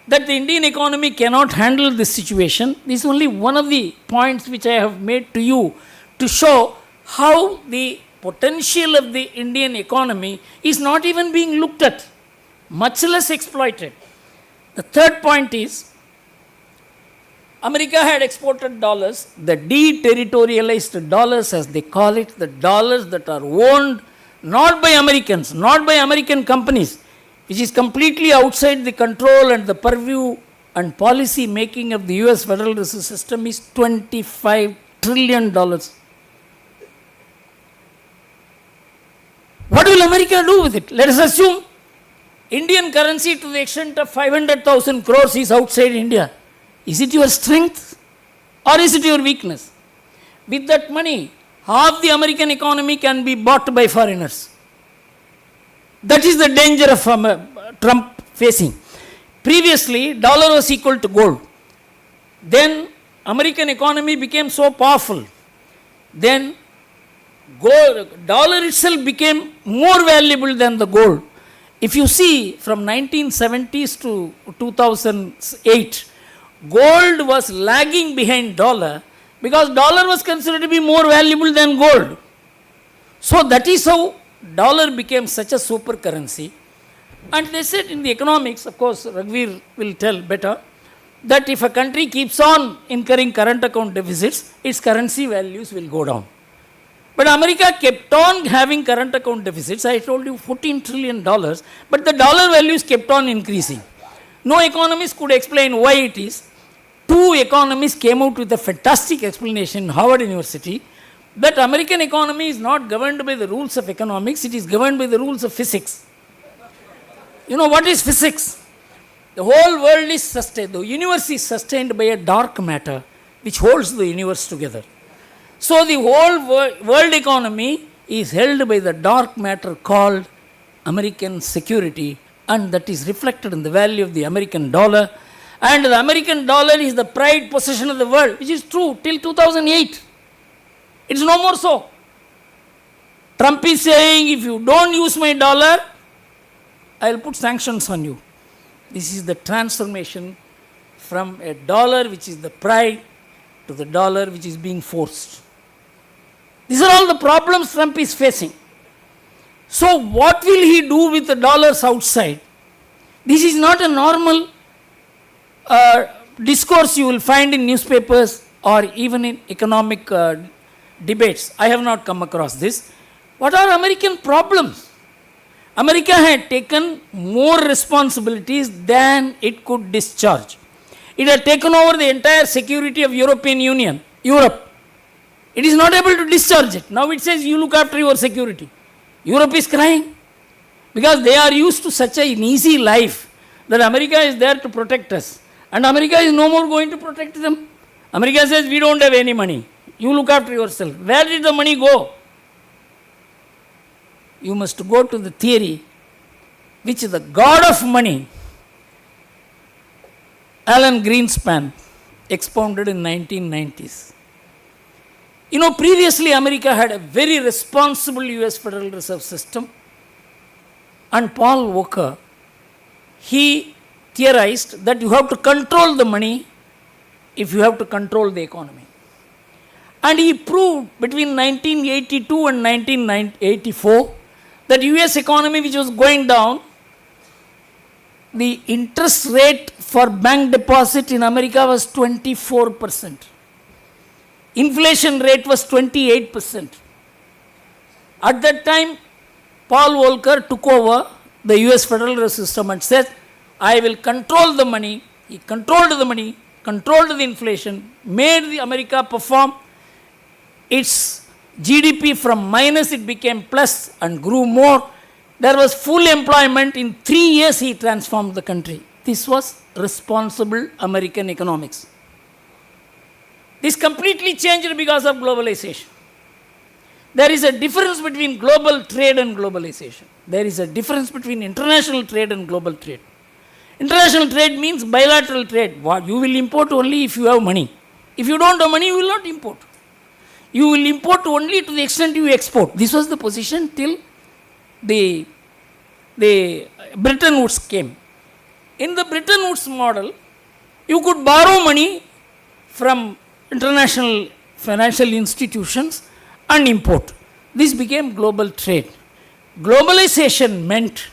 that the Indian economy cannot handle this situation. This is only one of the points which I have made to you to show how the potential of the Indian economy is not even being looked at, much less exploited. The third point is, America had exported dollars, the deterritorialized dollars as they call it, the dollars that are owned not by Americans, not by American companies, which is completely outside the control and the purview and policy making of the US Federal Reserve System, is $25 trillion. What will America do with it? Let us assume Indian currency to the extent of 500,000 crores is outside India. Is it your strength or is it your weakness? With that money, half the American economy can be bought by foreigners. That is the danger of Trump facing. Previously, dollar was equal to gold. Then American economy became so powerful. Then dollar itself became more valuable than the gold. If you see from 1970s to 2008, gold was lagging behind dollar because dollar was considered to be more valuable than gold. So that is how dollar became such a super currency. And they said in the economics, of course Raghuveer will tell better, that if a country keeps on incurring current account deficits, its currency values will go down. But America kept on having current account deficits. I told you $14 trillion, but the dollar values kept on increasing. No economist could explain why it is. Two economists came out with a fantastic explanation in Harvard University that American economy is not governed by the rules of economics, it is governed by the rules of physics. You know what is physics? The whole world is sustained, the universe is sustained by a dark matter which holds the universe together. So the whole world economy is held by the dark matter called American security, and that is reflected in the value of the American dollar. And the American dollar is the pride possession of the world, which is true till 2008. It's no more so. Trump is saying, if you don't use my dollar, I will put sanctions on you. This is the transformation from a dollar which is the pride to the dollar which is being forced. These are all the problems Trump is facing. So what will he do with the dollars outside? This is not a normal discourse you will find in newspapers or even in economic debates. I have not come across this. What are American problems? America had taken more responsibilities than it could discharge. It had taken over the entire security of European Union, Europe. It is not able to discharge it. Now it says you look after your security. Europe is crying because they are used to such an easy life that America is there to protect us. And America is no more going to protect them. America says we don't have any money. You look after yourself. Where did the money go? You must go to the theory which the god of money, Alan Greenspan, expounded in 1990s. You know, previously America had a very responsible US Federal Reserve System, and Paul Volcker, he theorized that you have to control the money if you have to control the economy. And he proved between 1982 and 1984 that US economy, which was going down, the interest rate for bank deposit in America was 24%. Inflation rate was 28%. At that time, Paul Volcker took over the US Federal Reserve System and said, I will control the money. He controlled the money, controlled the inflation, made the America perform. Its GDP from minus it became plus and grew more. There was full employment. In 3 years he transformed the country. This was responsible American economics. This completely changed because of globalization. There is a difference between global trade and globalization. There is a difference between international trade and global trade. International trade means bilateral trade. You will import only if you have money. If you don't have money, you will not import. You will import only to the extent you export. This was the position till the Bretton Woods came. In the Bretton Woods model, you could borrow money from international financial institutions and import. This became global trade. Globalization meant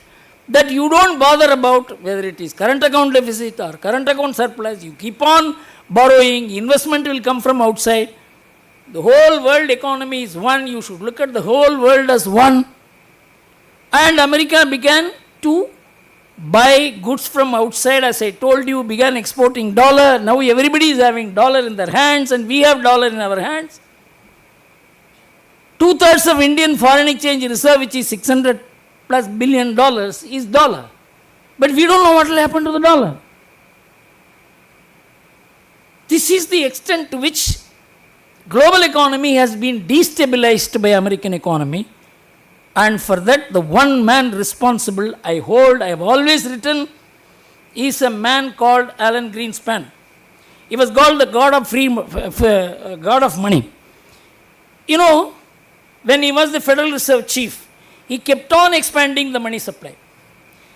that you don't bother about whether it is current account deficit or current account surplus. You keep on borrowing, investment will come from outside. The whole world economy is one. You should look at the whole world as one. And America began to buy goods from outside. As I told you, began exporting dollar. Now everybody is having dollar in their hands and we have dollar in our hands. 2/3 of Indian foreign exchange reserve, which is $600+ billion, is dollar. But we don't know what will happen to the dollar. This is the extent to which global economy has been destabilized by American economy. And for that, the one man responsible I have always written, is a man called Alan Greenspan. He was called the god of money. You know, when he was the Federal Reserve Chief, he kept on expanding the money supply.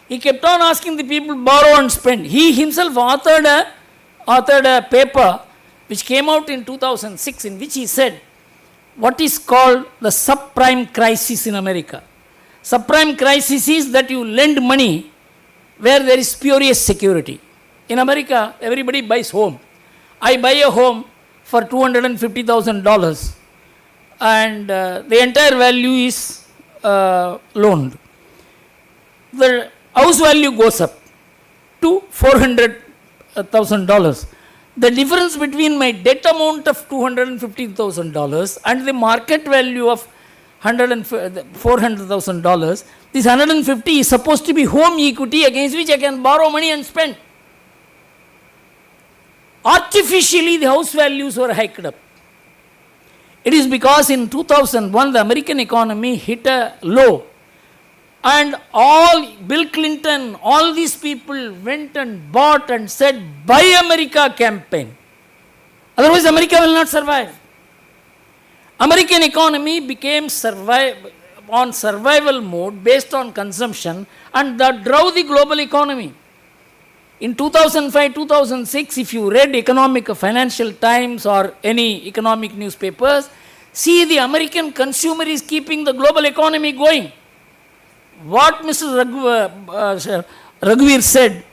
He kept on asking the people borrow and spend. He himself authored a paper which came out in 2006 in which he said what is called the subprime crisis in America. Subprime crisis is that you lend money where there is spurious security. In America, everybody buys home. I buy a home for $250,000 and the entire value is loaned. The house value goes up to $400,000. The difference between my debt amount of $250,000 and the market value of $400,000, this 150 is supposed to be home equity against which I can borrow money and spend. Artificially, the house values were hiked up. It is because in 2001, the American economy hit a low. And Bill Clinton, all these people went and bought and said, Buy America campaign. Otherwise, America will not survive. American economy became on survival mode based on consumption, and that drove the global economy. In 2005-2006, if you read Financial Times or any economic newspapers, see the American consumer is keeping the global economy going. What Mr. Raghuveer said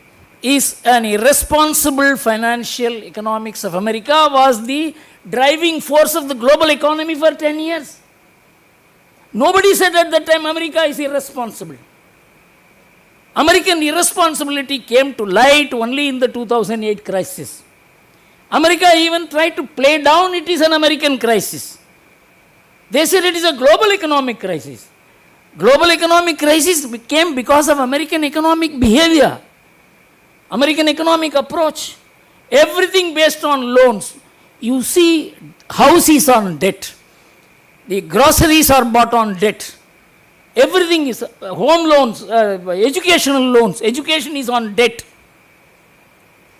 is an irresponsible financial economics of America was the driving force of the global economy for 10 years. Nobody said at that time America is irresponsible. American irresponsibility came to light only in the 2008 crisis. America even tried to play down it is an American crisis. They said it is a global economic crisis. Global economic crisis came because of American economic behavior, American economic approach. Everything based on loans. You see, houses on debt. The groceries are bought on debt. Everything is home loans, educational loans. Education is on debt.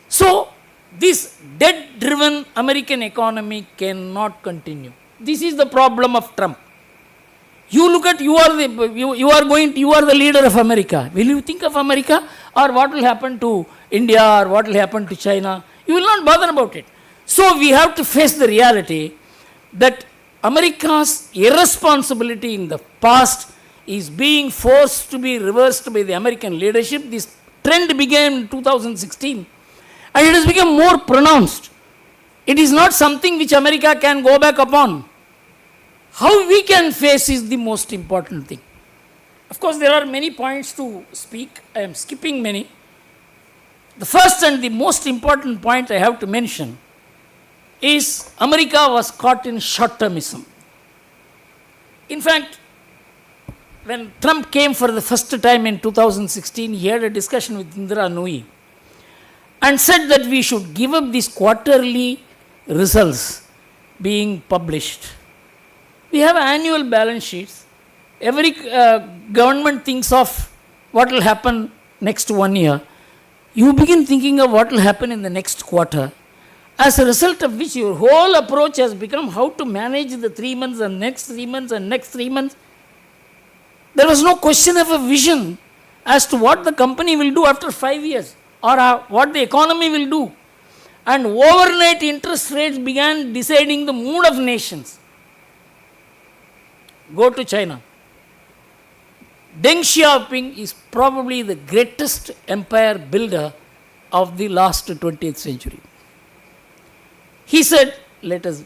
So, this debt-driven American economy cannot continue. This is the problem of Trump. You look at, you are the leader of America. Will you think of America, or what will happen to India, or what will happen to China? You will not bother about it. So we have to face the reality that America's irresponsibility in the past is being forced to be reversed by the American leadership. This trend began in 2016 and it has become more pronounced. It is not something which America can go back upon. How we can face is the most important thing. Of course, there are many points to speak. I am skipping many. The first and the most important point I have to mention is America was caught in short-termism. In fact, when Trump came for the first time in 2016, he had a discussion with Indira Nooyi and said that we should give up these quarterly results being published. We have annual balance sheets. Every government thinks of what will happen next 1 year. You begin thinking of what will happen in the next quarter. As a result of which your whole approach has become how to manage the 3 months and next 3 months and next 3 months. There was no question of a vision as to what the company will do after 5 years or what the economy will do. And overnight interest rates began deciding the mood of nations. Go to China. Deng Xiaoping is probably the greatest empire builder of the last 20th century. He said, let us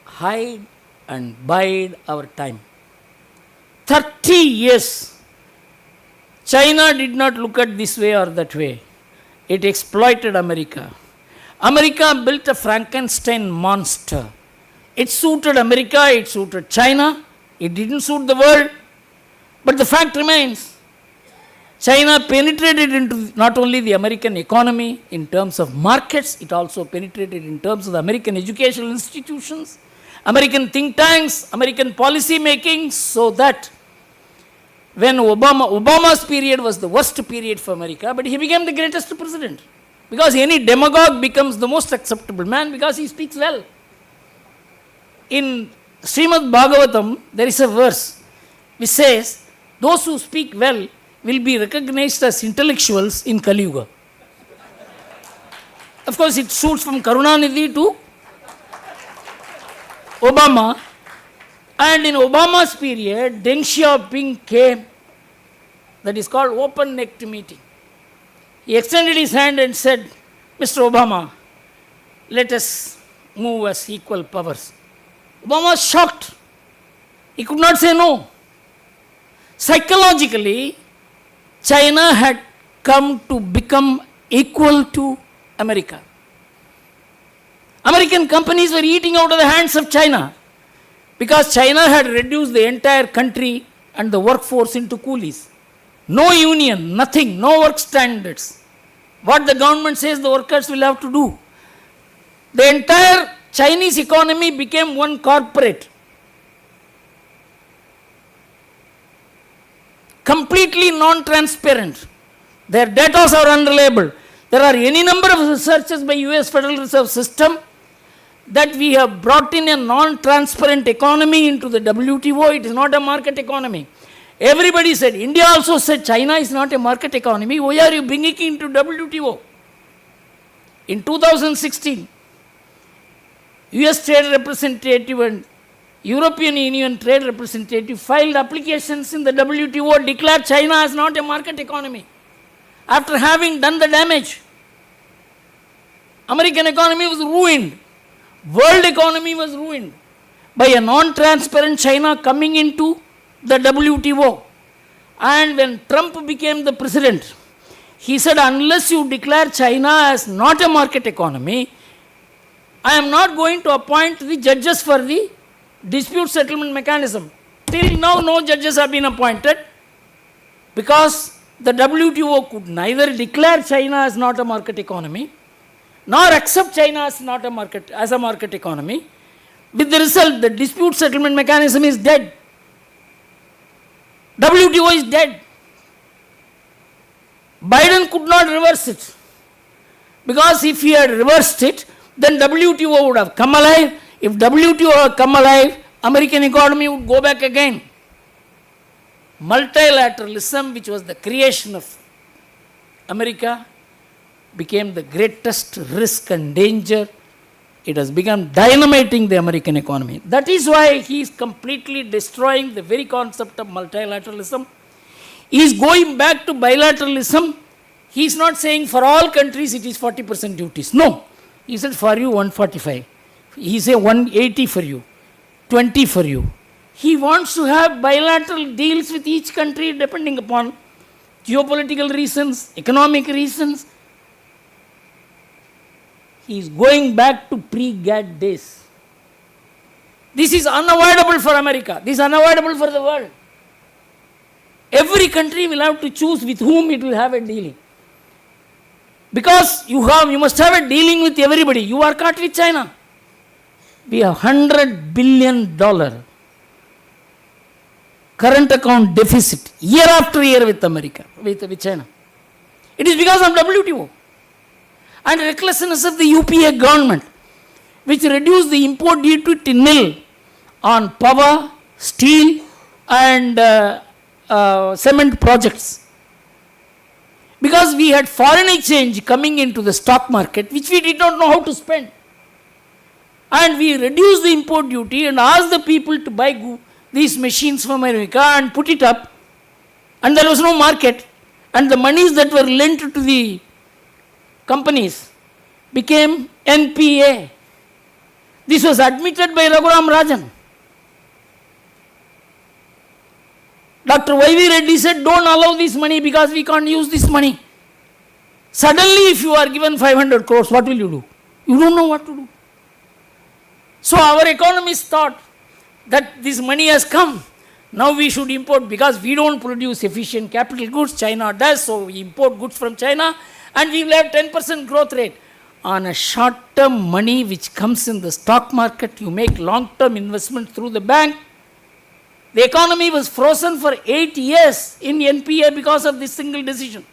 hide and bide our time. 30 years, China did not look at this way or that way. It exploited America. America built a Frankenstein monster. It suited America, it suited China, it didn't suit the world. But the fact remains, China penetrated into not only the American economy in terms of markets, it also penetrated in terms of the American educational institutions, American think tanks, American policy making, so that when Obama's period was the worst period for America, but he became the greatest president. Because any demagogue becomes the most acceptable man because he speaks well. In Srimad Bhagavatam, there is a verse which says, those who speak well will be recognized as intellectuals in Kali Yuga. Of course, it suits from Karunanidhi to Obama. And in Obama's period, Deng Xiaoping came, that is called open-necked meeting. He extended his hand and said, Mr. Obama, let us move as equal powers. Obama was shocked. He could not say no. Psychologically, China had come to become equal to America. American companies were eating out of the hands of China because China had reduced the entire country and the workforce into coolies. No union, nothing, no work standards. What the government says the workers will have to do. The entire Chinese economy became one corporate. Completely non-transparent. Their data are unreliable. There are any number of researches by US Federal Reserve System that we have brought in a non-transparent economy into the WTO. It is not a market economy. Everybody said, India also said China is not a market economy. Why are you bringing it into WTO? In 2016, US Trade Representative and European Union Trade Representative filed applications in the WTO, declared China as not a market economy. After having done the damage, American economy was ruined. World economy was ruined by a non-transparent China coming into the WTO. And when Trump became the president, he said, unless you declare China as not a market economy, I am not going to appoint the judges for the dispute settlement mechanism. Till now, no judges have been appointed because the WTO could neither declare China as not a market economy nor accept China as not a market economy. With the result, the dispute settlement mechanism is dead. WTO is dead. Biden could not reverse it, because if he had reversed it, then WTO would have come alive. If WTO had come alive, American economy would go back again. Multilateralism, which was the creation of America, became the greatest risk and danger. It has become dynamiting the American economy. That is why he is completely destroying the very concept of multilateralism. He is going back to bilateralism. He is not saying for all countries it is 40% duties. No. He said for you 145. He said 180 for you, 20 for you. He wants to have bilateral deals with each country depending upon geopolitical reasons, economic reasons. He is going back to pre-GATT days. This is unavoidable for America. This is unavoidable for the world. Every country will have to choose with whom it will have a dealing. Because you must have a dealing with everybody. You are caught with China. We have $100 billion current account deficit year after year with America, with China. It is because of WTO and recklessness of the UPA government, which reduced the import duty to nil on power, steel and cement projects. Because we had foreign exchange coming into the stock market, which we did not know how to spend. And we reduced the import duty and asked the people to buy these machines from America and put it up. And there was no market. And the monies that were lent to the companies became NPA. This was admitted by Raghuram Rajan. Dr. Y.V. Reddy said, don't allow this money because we can't use this money. Suddenly, if you are given 500 crores, what will you do? You don't know what to do. So our economists thought that this money has come. Now we should import because we don't produce efficient capital goods. China does, so we import goods from China and we will have 10% growth rate. On a short-term money which comes in the stock market, you make long-term investment through the bank. The economy was frozen for 8 years in NPA because of this single decision.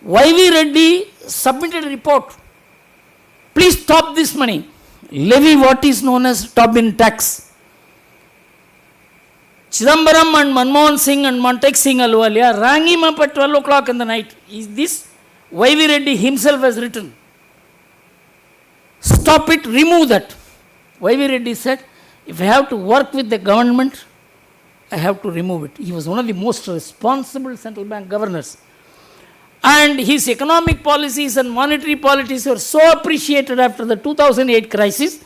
Y.V. Reddy submitted a report. Please stop this money. Levy what is known as Tobin tax. Chidambaram and Manmohan Singh and Montek Singh Ahluwalia rang him up at 12 o'clock in the night. Is this Y.V. Reddy himself has written? Stop it, remove that. Y.V. Reddy said, if I have to work with the government, I have to remove it. He was one of the most responsible central bank governors. And his economic policies and monetary policies were so appreciated after the 2008 crisis.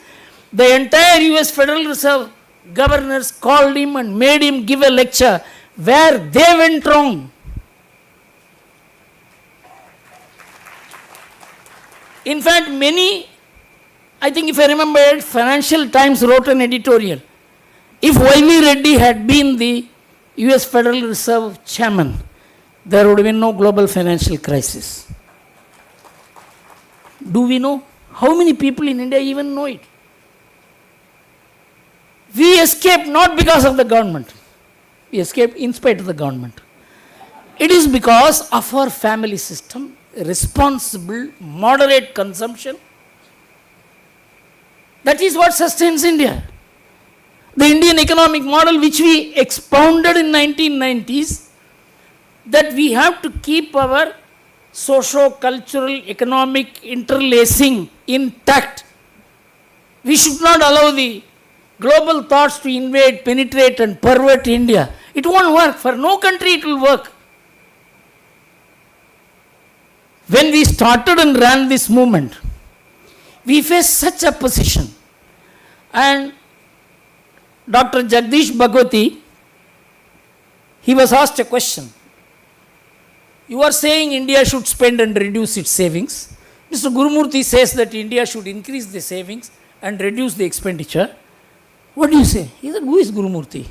The entire US Federal Reserve governors called him and made him give a lecture where they went wrong. In fact, I think if I remember it, Financial Times wrote an editorial. If Y.V. Reddy had been the US Federal Reserve chairman, there would have been no global financial crisis. Do we know? How many people in India even know it? We escaped not because of the government. We escaped in spite of the government. It is because of our family system, responsible, moderate consumption. That is what sustains India. The Indian economic model, which we expounded in 1990s, that we have to keep our socio-cultural, economic interlacing intact. We should not allow the global thoughts to invade, penetrate and pervert India. It won't work. For no country it will work. When we started and ran this movement, we faced such opposition. And Dr. Jagdish Bhagwati he was asked a question. You are saying India should spend and reduce its savings. Mr. Gurumurthy says that India should increase the savings and reduce the expenditure. What do you say? He said, who is Gurumurthy?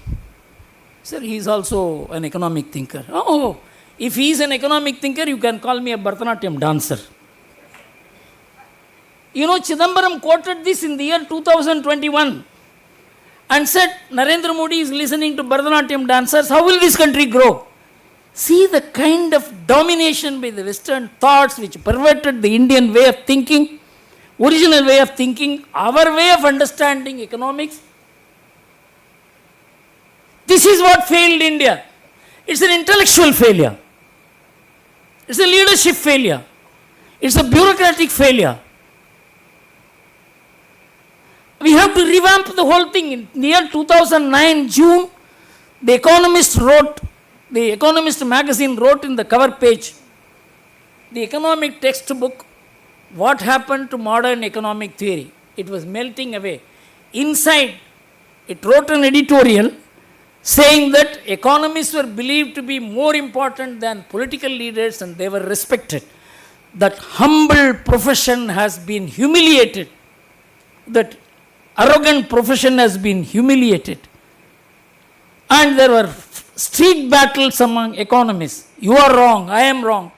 Sir, he is also an economic thinker. Oh, if he is an economic thinker, you can call me a Bharatanatyam dancer. You know, Chidambaram quoted this in the year 2021 and said, Narendra Modi is listening to Bharatanatyam dancers. How will this country grow? See the kind of domination by the Western thoughts which perverted the Indian way of thinking, original way of thinking, our way of understanding economics. This is what failed India. It's an intellectual failure. It's a leadership failure. It's a bureaucratic failure. We have to revamp the whole thing. In the year 2009, June, The Economist magazine wrote in the cover page, the economic textbook, what happened to modern economic theory. It was melting away. Inside, it wrote an editorial saying that economists were believed to be more important than political leaders and they were respected. That humble profession has been humiliated. That arrogant profession has been humiliated. And there were street battles among economists. You are wrong, I am wrong.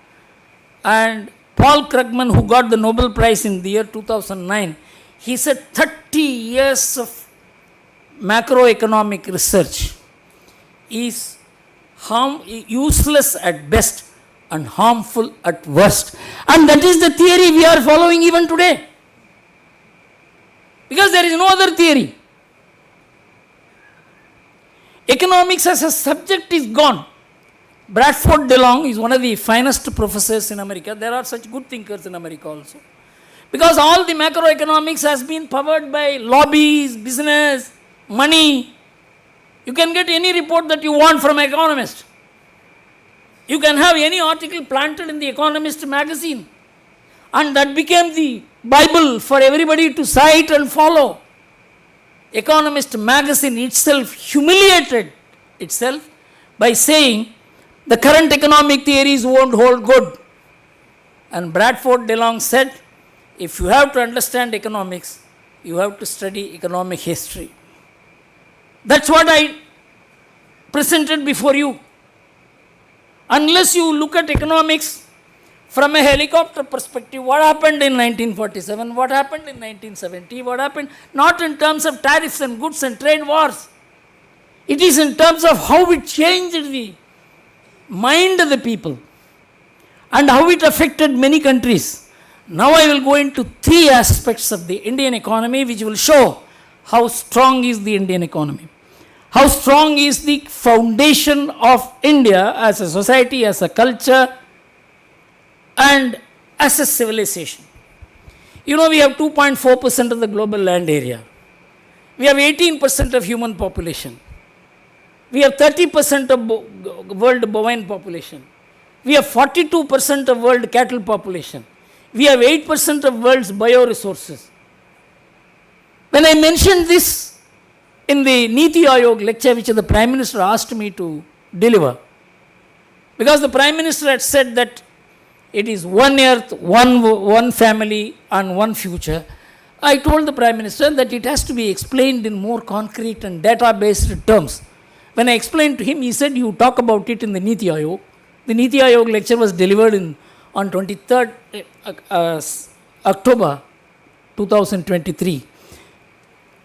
And Paul Krugman, who got the Nobel Prize in the year 2009, he said 30 years of macroeconomic research is useless at best and harmful at worst. And that is the theory we are following even today. Because there is no other theory. Economics as a subject is gone. Bradford DeLong is one of the finest professors in America. There are such good thinkers in America also. Because all the macroeconomics has been powered by lobbies, business, money. You can get any report that you want from an economist. You can have any article planted in the Economist magazine. And that became the Bible for everybody to cite and follow. Economist magazine itself humiliated itself by saying the current economic theories won't hold good. And Bradford DeLong said, if you have to understand economics, you have to study economic history. That's what I presented before you. Unless you look at economics from a helicopter perspective, what happened in 1947, what happened in 1970, what happened, not in terms of tariffs and goods and trade wars. It is in terms of how it changed the mind of the people and how it affected many countries. Now I will go into three aspects of the Indian economy which will show how strong is the Indian economy. How strong is the foundation of India as a society, as a culture, and as a civilization. You know, we have 2.4% of the global land area. We have 18% of human population. We have 30% of world bovine population. We have 42% of world cattle population. We have 8% of world's bioresources. When I mentioned this in the Niti Aayog lecture which the Prime Minister asked me to deliver, because the Prime Minister had said that it is one earth, one family and one future, I told the Prime Minister that it has to be explained in more concrete and data-based terms. When I explained to him, he said, you talk about it in the Niti Aayog. The Niti Aayog lecture was delivered on 23rd October 2023.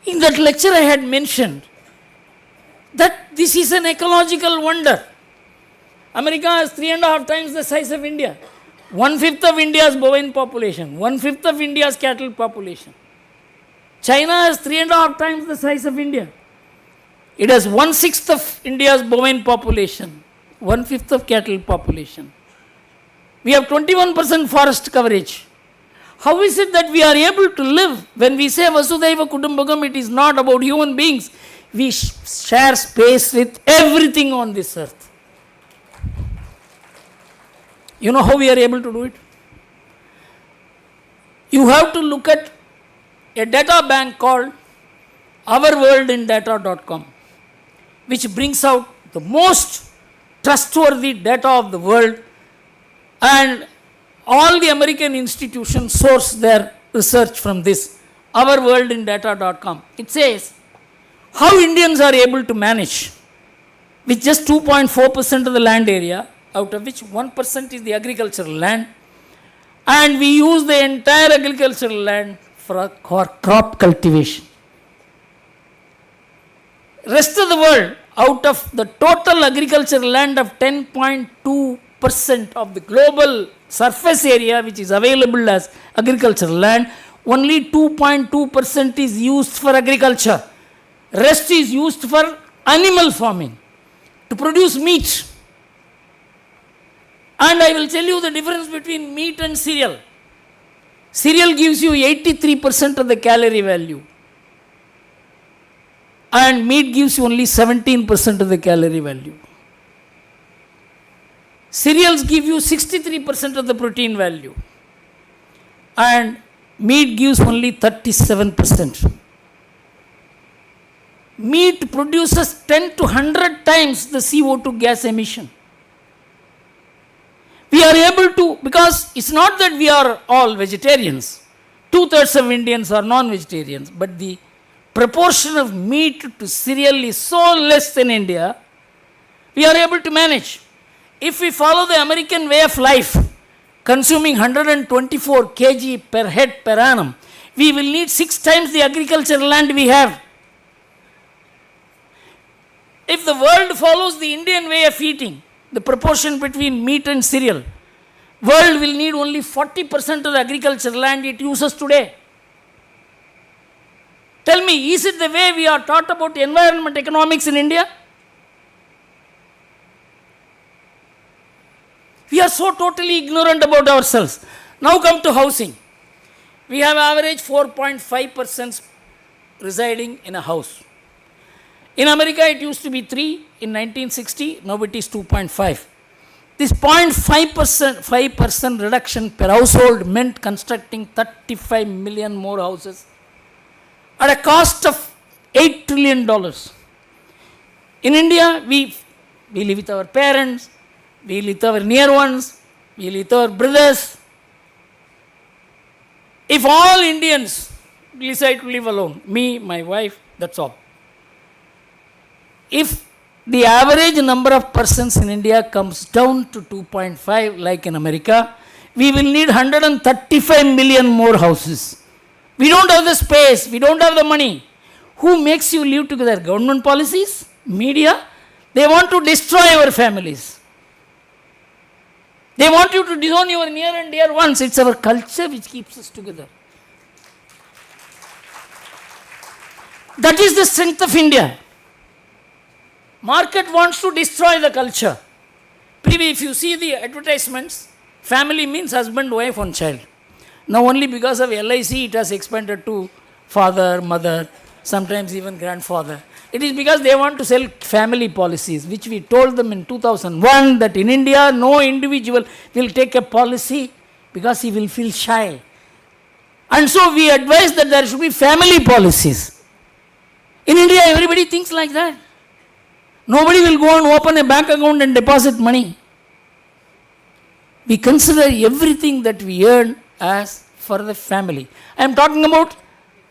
In that lecture I had mentioned that this is an ecological wonder. America has 3.5 times the size of India. 1/5 of India's bovine population, 1/5 of India's cattle population. China has 3.5 times the size of India. It has 1/6 of India's bovine population, 1/5 of cattle population. We have 21% forest coverage. How is it that we are able to live? When we say Vasudhaiva Kudumbakam, it is not about human beings. We share space with everything on this earth. You know how we are able to do it? You have to look at a data bank called ourworldindata.com, which brings out the most trustworthy data of the world, and all the American institutions source their research from this, ourworldindata.com. It says how Indians are able to manage with just 2.4% of the land area, out of which 1% is the agricultural land, and we use the entire agricultural land for crop cultivation. Rest of the world, out of the total agricultural land of 10.2% of the global surface area which is available as agricultural land, only 2.2% is used for agriculture. Rest is used for animal farming, to produce meat. And I will tell you the difference between meat and cereal. Cereal gives you 83% of the calorie value, and meat gives you only 17% of the calorie value. Cereals give you 63% of the protein value, and meat gives only 37%. Meat produces 10 to 100 times the CO2 gas emission. We are able to, because it's not that we are all vegetarians. 2/3 of Indians are non-vegetarians, but the proportion of meat to cereal is so less in India, we are able to manage. If we follow the American way of life, consuming 124 kg per head per annum, we will need 6 times the agricultural land we have. If the world follows the Indian way of eating, the proportion between meat and cereal, world will need only 40% of the agricultural land it uses today. Tell me, is it the way we are taught about environment economics in India? We are so totally ignorant about ourselves. Now come to housing. We have average 4.5% residing in a house. In America, it used to be 3 in 1960, now it is 2.5. This 0.5% reduction per household meant constructing 35 million more houses at a cost of $8 trillion. In India, we live with our parents, we live with our near ones, we live with our brothers. If all Indians decide to live alone, me, my wife, that's all. If the average number of persons in India comes down to 2.5 like in America, we will need 135 million more houses. We don't have the space, we don't have the money. Who makes you live together? Government policies? Media? They want to destroy our families. They want you to disown your near and dear ones. It's our culture which keeps us together. That is the strength of India. Market wants to destroy the culture. If you see the advertisements, family means husband, wife, one child. Now only because of LIC it has expanded to father, mother, sometimes even grandfather. It is because they want to sell family policies, which we told them in 2001 that in India no individual will take a policy because he will feel shy. And so we advise that there should be family policies. In India everybody thinks like that. Nobody will go and open a bank account and deposit money. We consider everything that we earn as for the family. I am talking about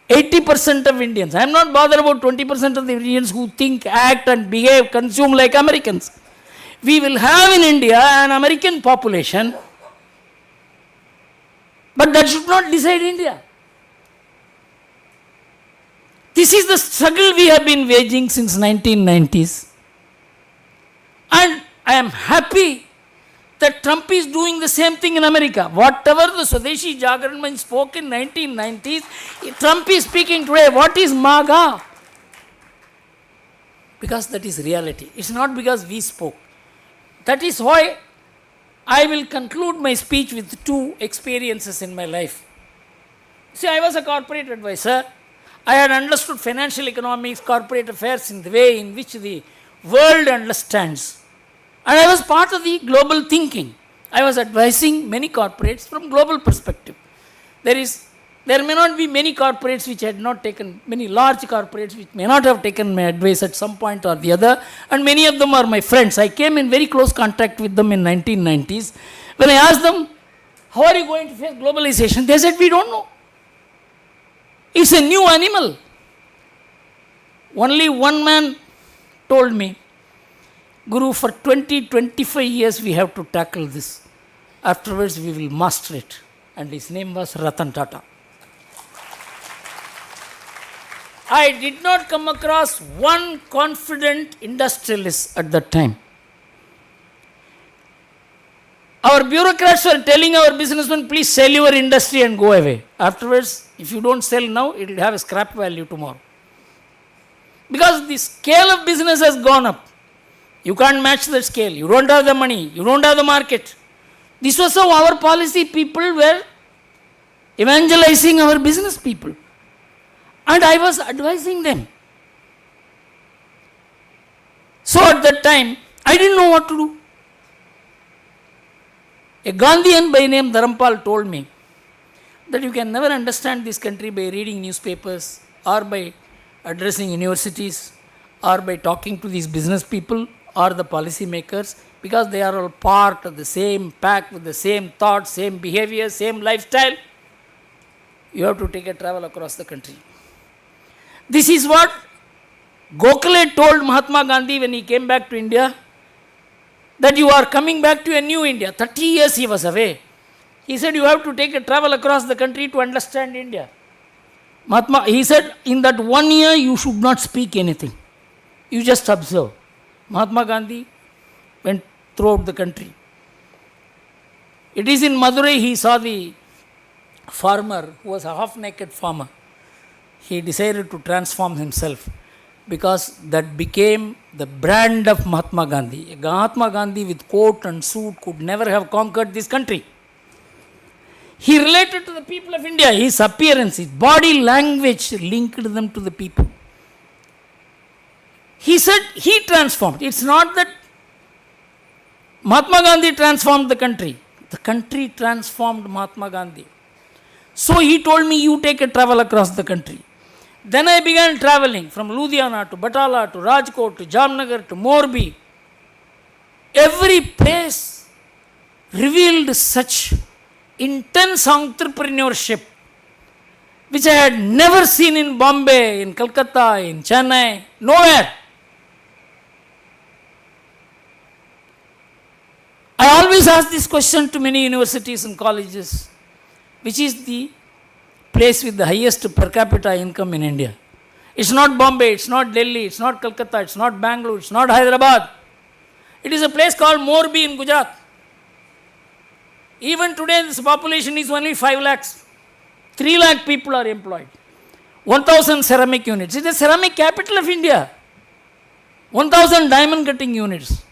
80% of Indians. I am not bothered about 20% of the Indians who think, act and behave, consume like Americans. We will have in India an American population, but that should not decide India. This is the struggle we have been waging since 1990s. And I am happy that Trump is doing the same thing in America. Whatever the Swadeshi Jagran spoke in 1990s, Trump is speaking today. What is MAGA? Because that is reality. It's not because we spoke. That is why I will conclude my speech with 2 experiences in my life. See, I was a corporate advisor. I had understood financial economics, corporate affairs in the way in which the world understands. And I was part of the global thinking. I was advising many corporates from global perspective. There is There may not be many corporates which had not taken, many large corporates which may not have taken my advice at some point or the other, and many of them are my friends. I came in very close contact with them in 1990s. When I asked them, how are you going to face globalization? They said, we don't know. It's a new animal. Only one man told me, Guru, for 20-25 years we have to tackle this. Afterwards we will master it. And his name was Ratan Tata. I did not come across one confident industrialist at that time. Our bureaucrats were telling our businessmen, please sell your industry and go away. Afterwards, if you don't sell now, it will have a scrap value tomorrow. Because the scale of business has gone up. You can't match the scale. You don't have the money. You don't have the market. This was how our policy people were evangelizing our business people. And I was advising them. So at that time, I didn't know what to do. A Gandhian by name Dharampal told me that you can never understand this country by reading newspapers or by addressing universities or by talking to these business people or the policy makers, because they are all part of the same pack with the same thoughts, same behavior, same lifestyle. You have to take a travel across the country. This is what Gokhale told Mahatma Gandhi when he came back to India, that you are coming back to a new India. 30 years he was away. He said you have to take a travel across the country to understand India. He said in that 1 year you should not speak anything. You just observe. Mahatma Gandhi went throughout the country. It is in Madurai he saw the farmer who was a half-naked farmer. He decided to transform himself because that became the brand of Mahatma Gandhi. Mahatma Gandhi with coat and suit could never have conquered this country. He related to the people of India. His appearance, his body language linked them to the people. He said he transformed. It's not that Mahatma Gandhi transformed the country. The country transformed Mahatma Gandhi. So he told me, you take a travel across the country. Then I began traveling from Ludhiana to Batala to Rajkot to Jamnagar to Morbi. Every place revealed such intense entrepreneurship which I had never seen in Bombay, in Calcutta, in Chennai, nowhere. I always ask this question to many universities and colleges, which is the place with the highest per capita income in India? It's not Bombay, it's not Delhi, it's not Calcutta, it's not Bangalore, it's not Hyderabad. It is a place called Morbi in Gujarat. Even today, this population is only 5 lakhs. 3 lakh people are employed. 1,000 ceramic units. It is the ceramic capital of India. 1,000 diamond cutting units.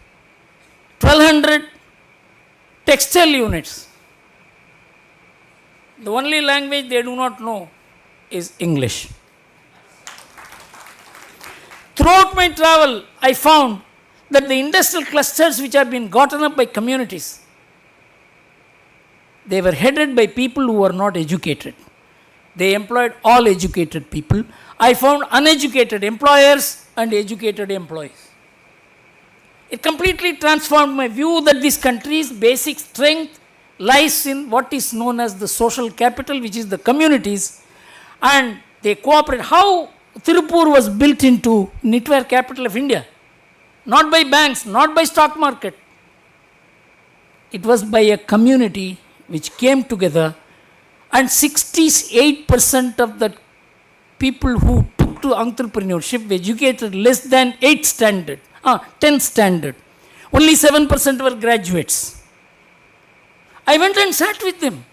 1,200 textile units. The only language they do not know is English. Throughout my travel, I found that the industrial clusters which have been gotten up by communities, they were headed by people who were not educated. They employed all educated people. I found uneducated employers and educated employees. It completely transformed my view that this country's basic strength lies in what is known as the social capital, which is the communities, and they cooperate. How Tirupur was built into knitwear capital of India? Not by banks, not by stock market. It was by a community which came together, and 68% of the people who took to entrepreneurship were educated less than 10th standard. Only 7% were graduates. I went and sat with them.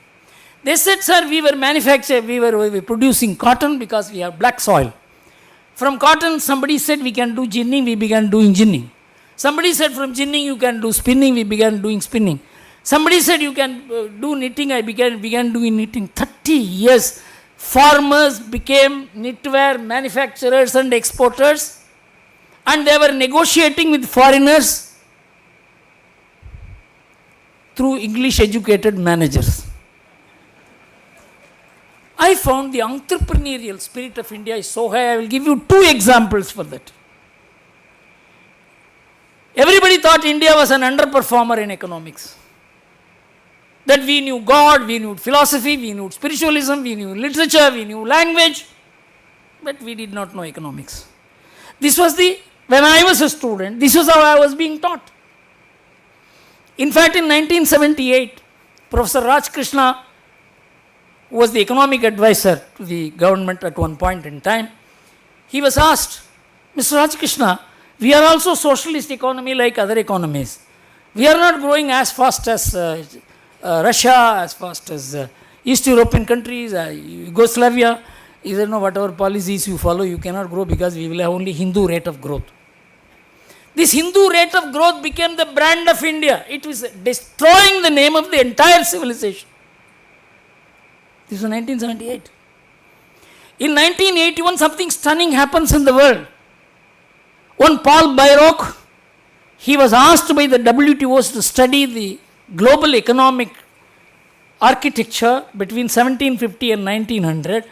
They said, sir, we were producing cotton because we have black soil. From cotton, somebody said we can do ginning, we began doing ginning. Somebody said from ginning you can do spinning, we began doing spinning. Somebody said you can do knitting, I began doing knitting. 30 years, farmers became knitwear manufacturers and exporters, and they were negotiating with foreigners through English educated managers. I found the entrepreneurial spirit of India is so high. I will give you two examples for that. Everybody thought India was an underperformer in economics. That we knew God, we knew philosophy, we knew spiritualism, we knew literature, we knew language, but we did not know economics. When I was a student, this was how I was being taught. In fact, in 1978, Professor Raj Krishna, who was the economic advisor to the government at one point in time, he was asked, Mr. Raj Krishna, we are also socialist economy like other economies. We are not growing as fast as Russia, as fast as East European countries, Yugoslavia. You don't know whatever policies you follow, you cannot grow because we will have only Hindu rate of growth. This Hindu rate of growth became the brand of India. It was destroying the name of the entire civilization. This was 1978. In 1981, something stunning happens in the world. One Paul Bayrock, he was asked by the WTOs to study the global economic architecture between 1750 and 1900,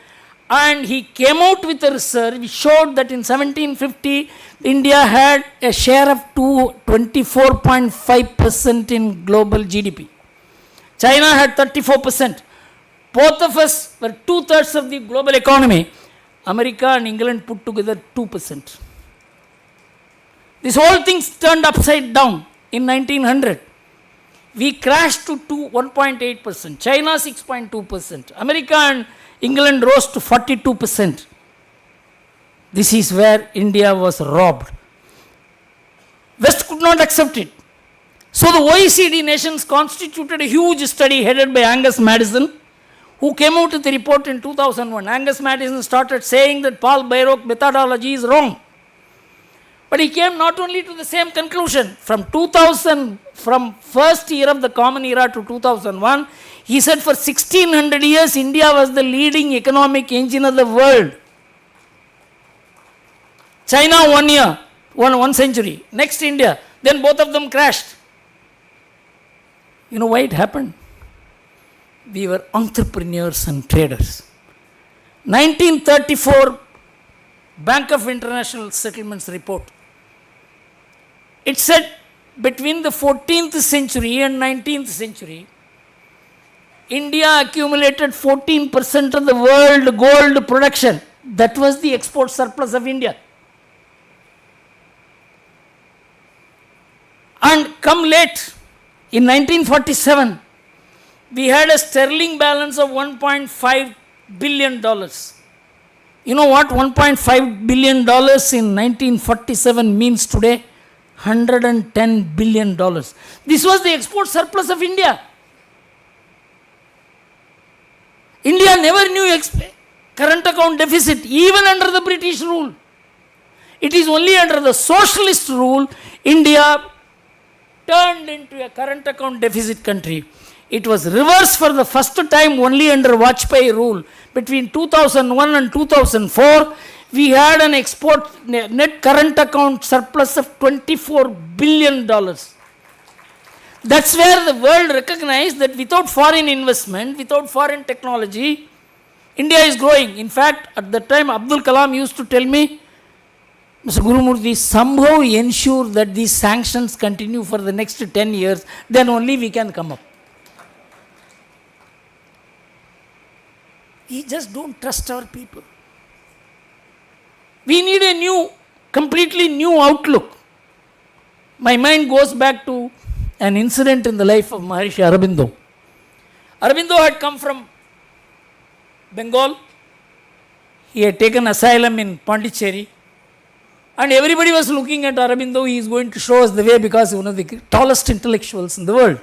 and he came out with a research which showed that in 1750 India had a share of 24.5% in global GDP. China had 34%. Both of us were 2/3 of the global economy. America and England put together 2%. This whole thing turned upside down in 1900. We crashed to 1.8%. China 6.2%. America and England rose to 42%. This is where India was robbed. West could not accept it. So the OECD nations constituted a huge study headed by Angus Maddison, who came out with a report in 2001. Angus Maddison started saying that Paul Bayrock methodology is wrong. But he came not only to the same conclusion. From first year of the common era to 2001, he said for 1600 years India was the leading economic engine of the world. China 1 year, one century. Next India. Then both of them crashed. You know why it happened? We were entrepreneurs and traders. 1934 Bank of International Settlements report. It said between the 14th century and 19th century, India accumulated 14% of the world gold production. That was the export surplus of India. And come late, in 1947, we had a sterling balance of $1.5 billion. You know what $1.5 billion in 1947 means today? $110 billion. This was the export surplus of India. India never knew current account deficit, even under the British rule. It is only under the socialist rule, India turned into a current account deficit country. It was reversed for the first time only under Vajpayee rule. Between 2001 and 2004, we had an export net current account surplus of $24 billion. That's where the world recognized that without foreign investment, without foreign technology, India is growing. In fact, at the time, Abdul Kalam used to tell me, Mr. Gurumurthy, somehow ensure that these sanctions continue for the next 10 years, then only we can come up. We just don't trust our people. We need a completely new outlook. My mind goes back to an incident in the life of Maharishi Aurobindo. Aurobindo had come from Bengal. He had taken asylum in Pondicherry. And everybody was looking at Aurobindo. He is going to show us the way because he is one of the tallest intellectuals in the world.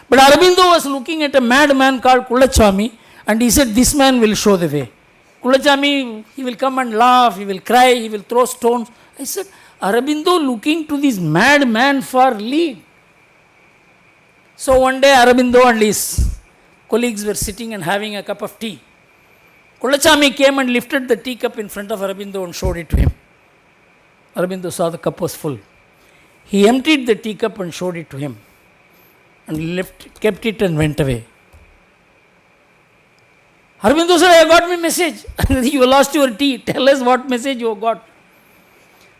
But Aurobindo was looking at a madman called Kulachami, and he said, this man will show the way. Kulachami, he will come and laugh, he will cry, he will throw stones. I said, Aurobindo looking to this madman for lead. So one day Aurobindo and his colleagues were sitting and having a cup of tea. Kulachami came and lifted the teacup in front of Aurobindo and showed it to him. Aurobindo saw the cup was full. He emptied the teacup and showed it to him and kept it and went away. Arvindo sir, I got my message. You lost your tea. Tell us what message you got.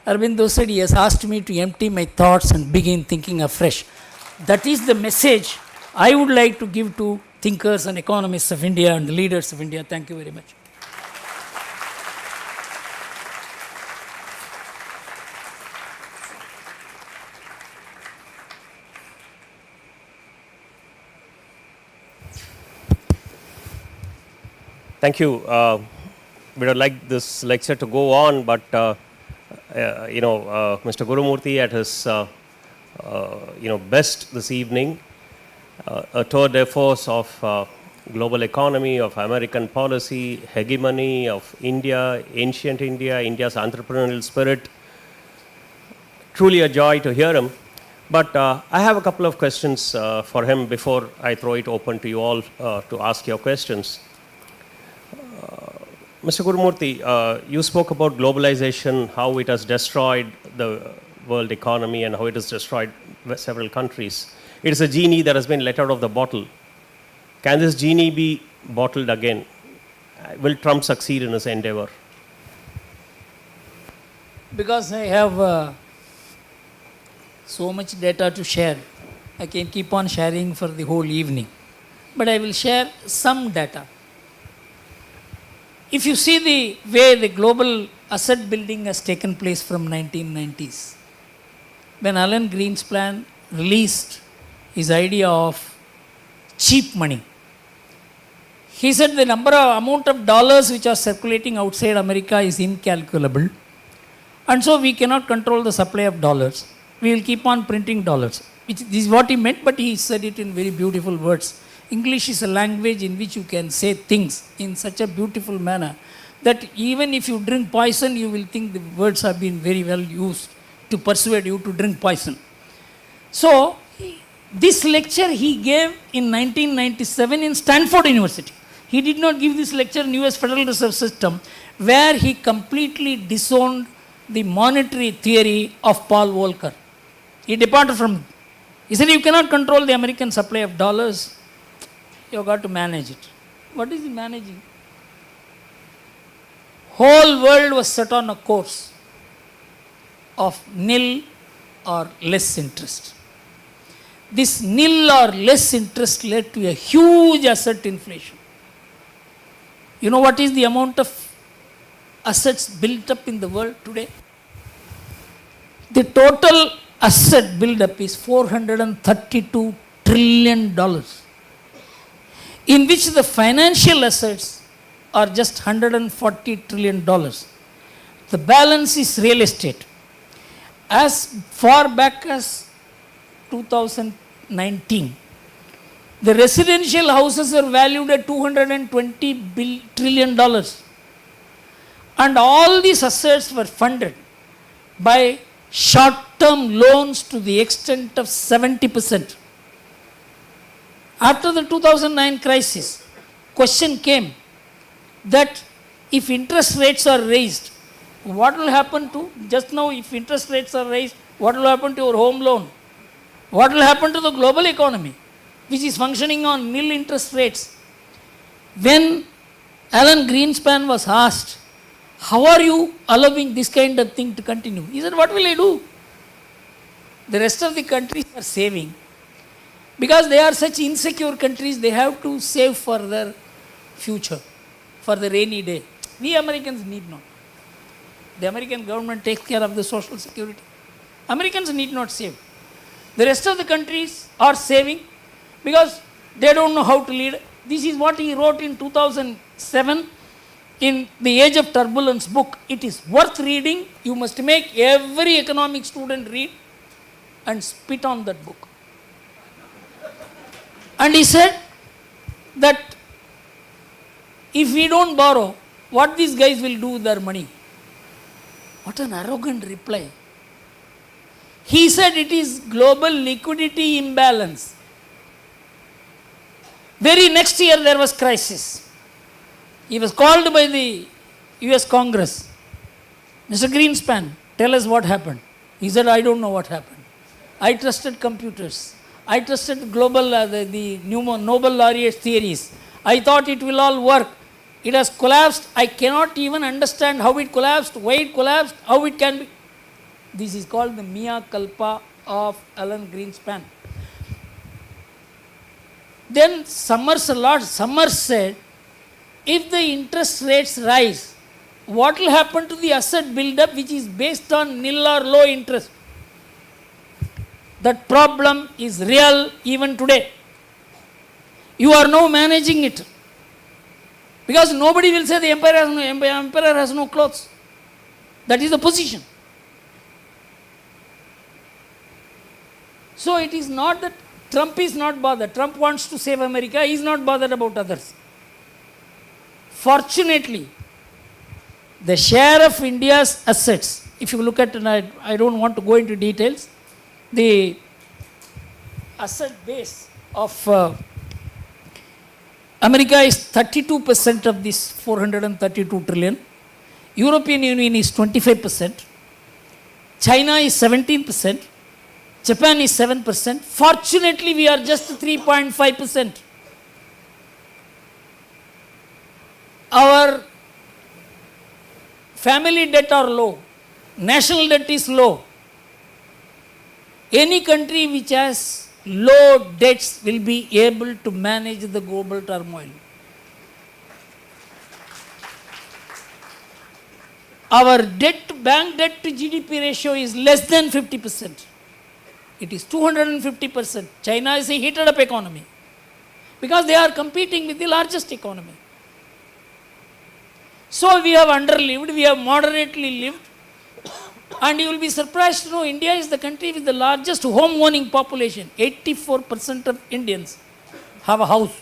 Arvindo said he has asked me to empty my thoughts and begin thinking afresh. That is the message I would like to give to thinkers and economists of India and the leaders of India. Thank you very much. Thank you. We would like this lecture to go on, but Mr. Gurumurthy at his best this evening, a tour de force of global economy, of American policy, hegemony of India, ancient India, India's entrepreneurial spirit. Truly a joy to hear him. But I have a couple of questions for him before I throw it open to you all to ask your questions. Mr. Gurumurthy, you spoke about globalization, how it has destroyed the world economy and how it has destroyed several countries. It is a genie that has been let out of the bottle. Can this genie be bottled again? Will Trump succeed in his endeavor? Because I have so much data to share, I can keep on sharing for the whole evening. But I will share some data. If you see the way the global asset building has taken place from 1990s, when Alan Greenspan released his idea of cheap money, he said the amount of dollars which are circulating outside America is incalculable, and so we cannot control the supply of dollars. We will keep on printing dollars. This is what he meant, but he said it in very beautiful words. English is a language in which you can say things in such a beautiful manner that even if you drink poison, you will think the words have been very well used to persuade you to drink poison. So, this lecture he gave in 1997 in Stanford University. He did not give this lecture in US Federal Reserve System, where he completely disowned the monetary theory of Paul Volcker. He departed from it. He said, you cannot control the American supply of dollars. You have got to manage it. What is he managing? Whole world was set on a course of nil or less interest. This nil or less interest led to a huge asset inflation. You know what is the amount of assets built up in the world today? The total asset build up is $432 trillion. In which the financial assets are just $140 trillion. The balance is real estate. As far back as 2019, the residential houses are valued at $220 trillion. And all these assets were funded by short-term loans to the extent of 70%. After the 2009 crisis, question came that if interest rates are raised, what will happen to, just now if interest rates are raised, what will happen to your home loan? What will happen to the global economy, which is functioning on nil interest rates? When Alan Greenspan was asked, how are you allowing this kind of thing to continue? He said, what will I do? The rest of the countries are saving. Because they are such insecure countries, they have to save for their future, for the rainy day. We Americans need not. The American government takes care of the social security. Americans need not save. The rest of the countries are saving because they don't know how to lead. This is what he wrote in 2007 in the Age of Turbulence book. It is worth reading. You must make every economic student read and spit on that book. And he said that if we don't borrow, what these guys will do with their money? What an arrogant reply. He said it is global liquidity imbalance. Very next year there was crisis. He was called by the US Congress. Mr. Greenspan, tell us what happened. He said, I don't know what happened. I trusted computers. I trusted global, the Nobel laureate theories. I thought it will all work. It has collapsed. I cannot even understand how it collapsed, why it collapsed, how it can be. This is called the Mea culpa of Alan Greenspan. Then Summers said, if the interest rates rise, what will happen to the asset build-up which is based on nil or low interest? That problem is real even today. You are now managing it. Because nobody will say the emperor has no clothes. That is the position. So it is not that Trump is not bothered. Trump wants to save America. He is not bothered about others. Fortunately, the share of India's assets, if you look at, and I don't want to go into details, the asset base of America is 32% of this 432 trillion. European Union is 25%. China is 17%. Japan is 7%. Fortunately, we are just 3.5%. Our family debt are low. National debt is low. Any country which has low debts will be able to manage the global turmoil. Our bank debt to GDP ratio is less than 50%. It is 250%. China is a heated up economy because they are competing with the largest economy. So we have underlived, we have moderately lived, and you will be surprised to know India is the country with the largest home owning population. 84% of Indians have a house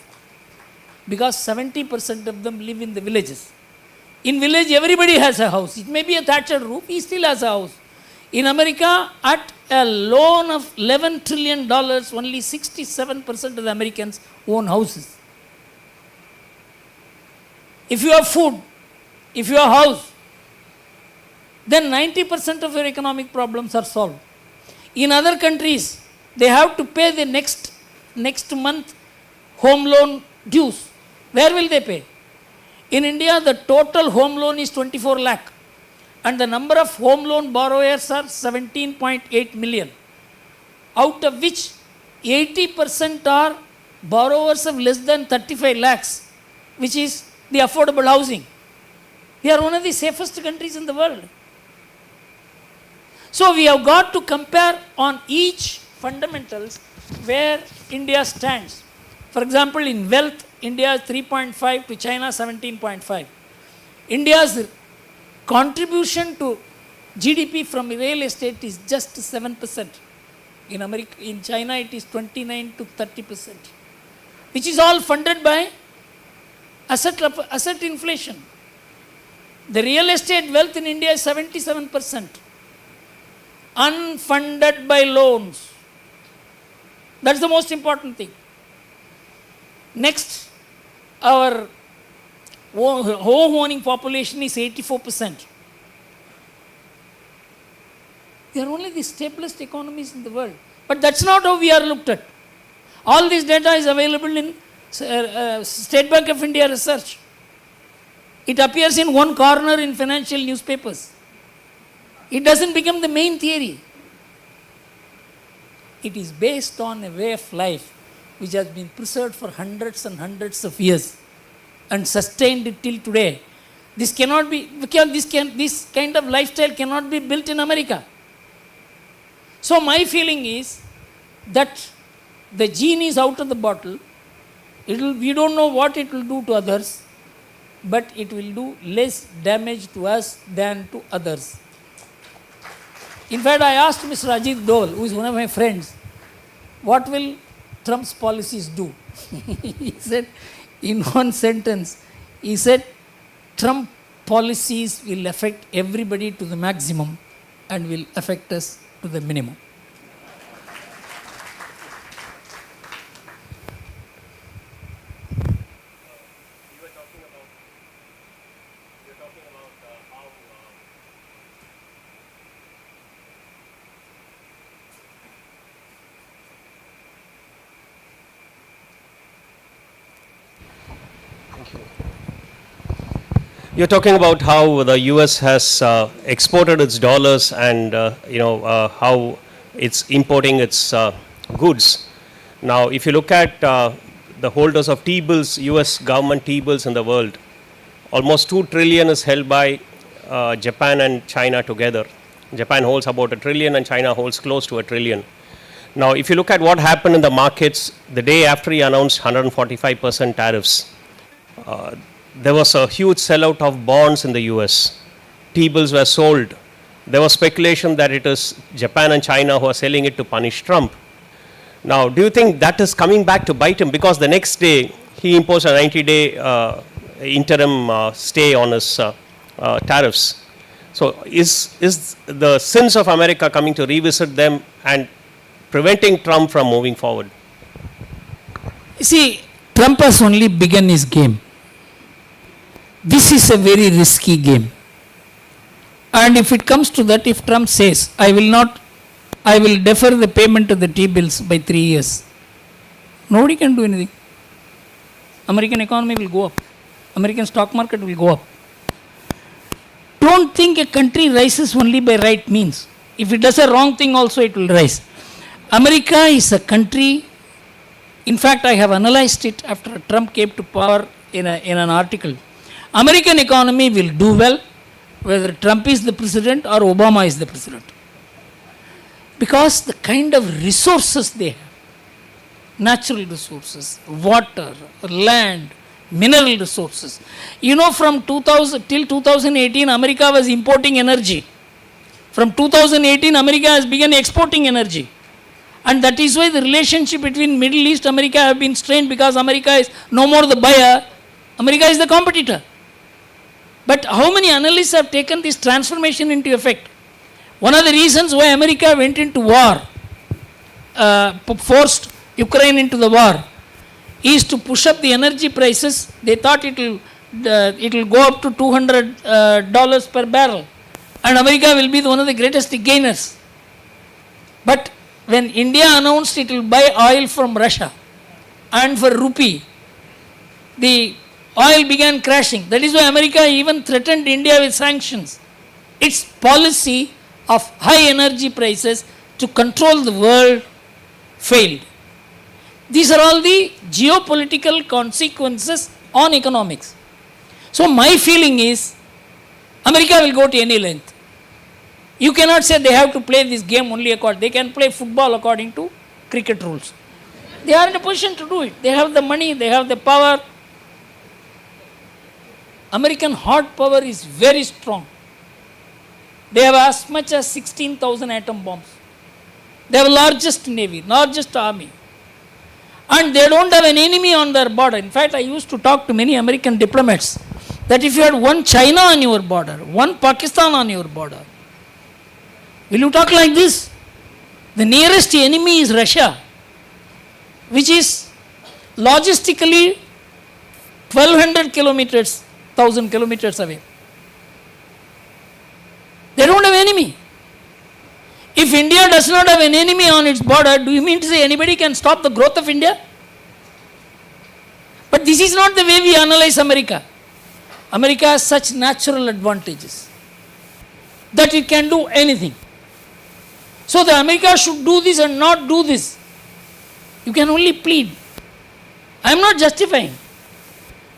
because 70% of them live in the villages. In village, everybody has a house. It may be a thatched roof, he still has a house. In America, at a loan of $11 trillion, only 67% of the Americans own houses. If you have food, if you have house, then 90% of your economic problems are solved. In other countries, they have to pay the next month home loan dues. Where will they pay? In India, the total home loan is 24 lakh. And the number of home loan borrowers are 17.8 million, out of which 80% are borrowers of less than 35 lakhs, which is the affordable housing. We are one of the safest countries in the world. So we have got to compare on each fundamentals where India stands. For example, in wealth, India is 3.5 to China 17.5. India's contribution to GDP from real estate is just 7%. In China, it is 29 to 30%, which is all funded by asset inflation. The real estate wealth in India is 77%, unfunded by loans. That's the most important thing. Next, our home owning population is 84%. They are only the stablest economies in the world. But that's not how we are looked at. All this data is available in State Bank of India research. It appears in one corner in financial newspapers. It doesn't become the main theory. It is based on a way of life which has been preserved for hundreds and hundreds of years and sustained till today. This cannot be, this kind of lifestyle cannot be built in America. So my feeling is that the genie is out of the bottle. We don't know what it will do to others, but it will do less damage to us than to others. In fact, I asked Mr. Ajit Dole, who is one of my friends, what will Trump's policies do? He said, in one sentence, he said, Trump policies will affect everybody to the maximum and will affect us to the minimum. You're talking about how the US has exported its dollars and how it's importing its goods. Now, if you look at the holders of T-bills, US government T-bills in the world, almost 2 trillion is held by Japan and China together. Japan holds about $1 trillion and China holds close to $1 trillion. Now, if you look at what happened in the markets the day after he announced 145% tariffs, there was a huge sellout of bonds in the US. T-bills were sold. There was speculation that it is Japan and China who are selling it to punish Trump. Now, do you think that is coming back to bite him? Because the next day, he imposed a 90-day interim stay on his tariffs. So, is the sins of America coming to revisit them and preventing Trump from moving forward? You see, Trump has only begun his game. This is a very risky game. And if it comes to that, if Trump says, I will defer the payment of the T-bills by 3 years, nobody can do anything. American economy will go up. American stock market will go up. Don't think a country rises only by right means. If it does a wrong thing also, it will rise. America is a country, in fact, I have analyzed it after Trump came to power in an article. American economy will do well whether Trump is the president or Obama is the president. Because the kind of resources they have, natural resources, water, land, mineral resources. You know, from 2000 till 2018, America was importing energy. From 2018, America has begun exporting energy. And that is why the relationship between Middle East America have been strained, because America is no more the buyer, America is the competitor. But how many analysts have taken this transformation into effect? One of the reasons why America went into war, forced Ukraine into the war, is to push up the energy prices. They thought it will go up to $200 per barrel, and America will be one of the greatest gainers. But when India announced it will buy oil from Russia, and for rupee, the oil began crashing. That is why America even threatened India with sanctions. Its policy of high energy prices to control the world failed. These are all the geopolitical consequences on economics. So my feeling is, America will go to any length. You cannot say they have to play this game only according, they can play football according to cricket rules. They are in a position to do it. They have the money, they have the power. American hard power is very strong. They have as much as 16,000 atom bombs. They have the largest navy, largest army. And they don't have an enemy on their border. In fact, I used to talk to many American diplomats that if you had one China on your border, one Pakistan on your border, will you talk like this? The nearest enemy is Russia, which is logistically 1200 kilometers, 1000 kilometers away. They don't have enemy. If India does not have an enemy on its border, do you mean to say anybody can stop the growth of India? But this is not the way we analyze America. America has such natural advantages that it can do anything. So the America should do this and not do this. You can only plead. I am not justifying.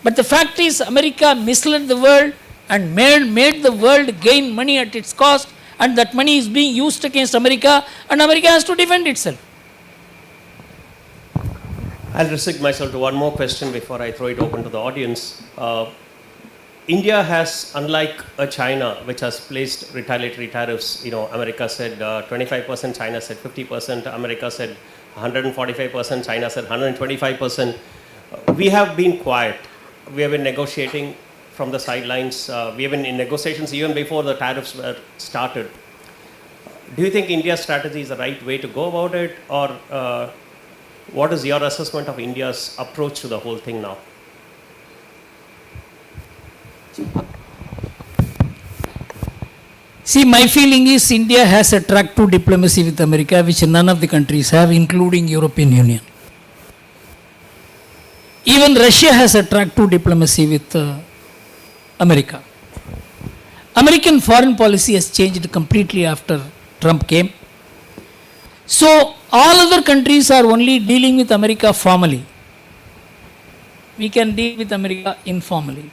But the fact is, America misled the world and made the world gain money at its cost, and that money is being used against America, and America has to defend itself. I'll restrict myself to one more question before I throw it open to the audience. India has, unlike China, which has placed retaliatory tariffs, America said 25%, China said 50%, America said 145%, China said 125%. We have been quiet. We have been negotiating from the sidelines. We have been in negotiations even before the tariffs were started. Do you think India's strategy is the right way to go about it, or what is your assessment of India's approach to the whole thing now? See, my feeling is India has a track to diplomacy with America, which none of the countries have, including European Union. Even Russia has a track to diplomacy with America. American foreign policy has changed completely after Trump came. So all other countries are only dealing with America formally. We can deal with America informally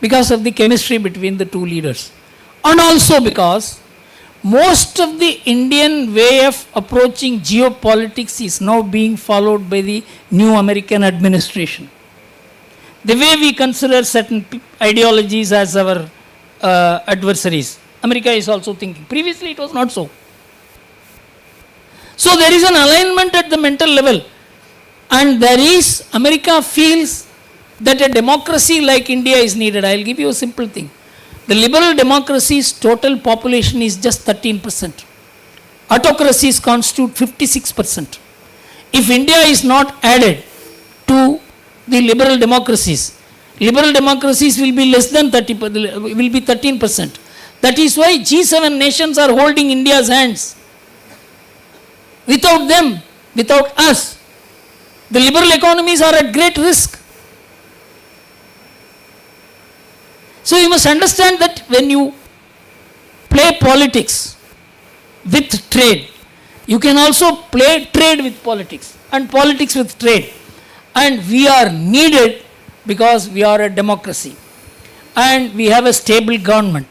because of the chemistry between the two leaders, and also because most of the Indian way of approaching geopolitics is now being followed by the new American administration. The way we consider certain ideologies as our adversaries, America is also thinking. Previously it was not so. So there is an alignment at the mental level, and America feels that a democracy like India is needed. I will give you a simple thing. The liberal democracy's total population is just 13%. Autocracies constitute 56%. If India is not added to the liberal democracies will be less than 30%, will be 13%. That is why G7 nations are holding India's hands. Without them, without us, the liberal economies are at great risk. So you must understand that when you play politics with trade, you can also play trade with politics and politics with trade. And we are needed because we are a democracy and we have a stable government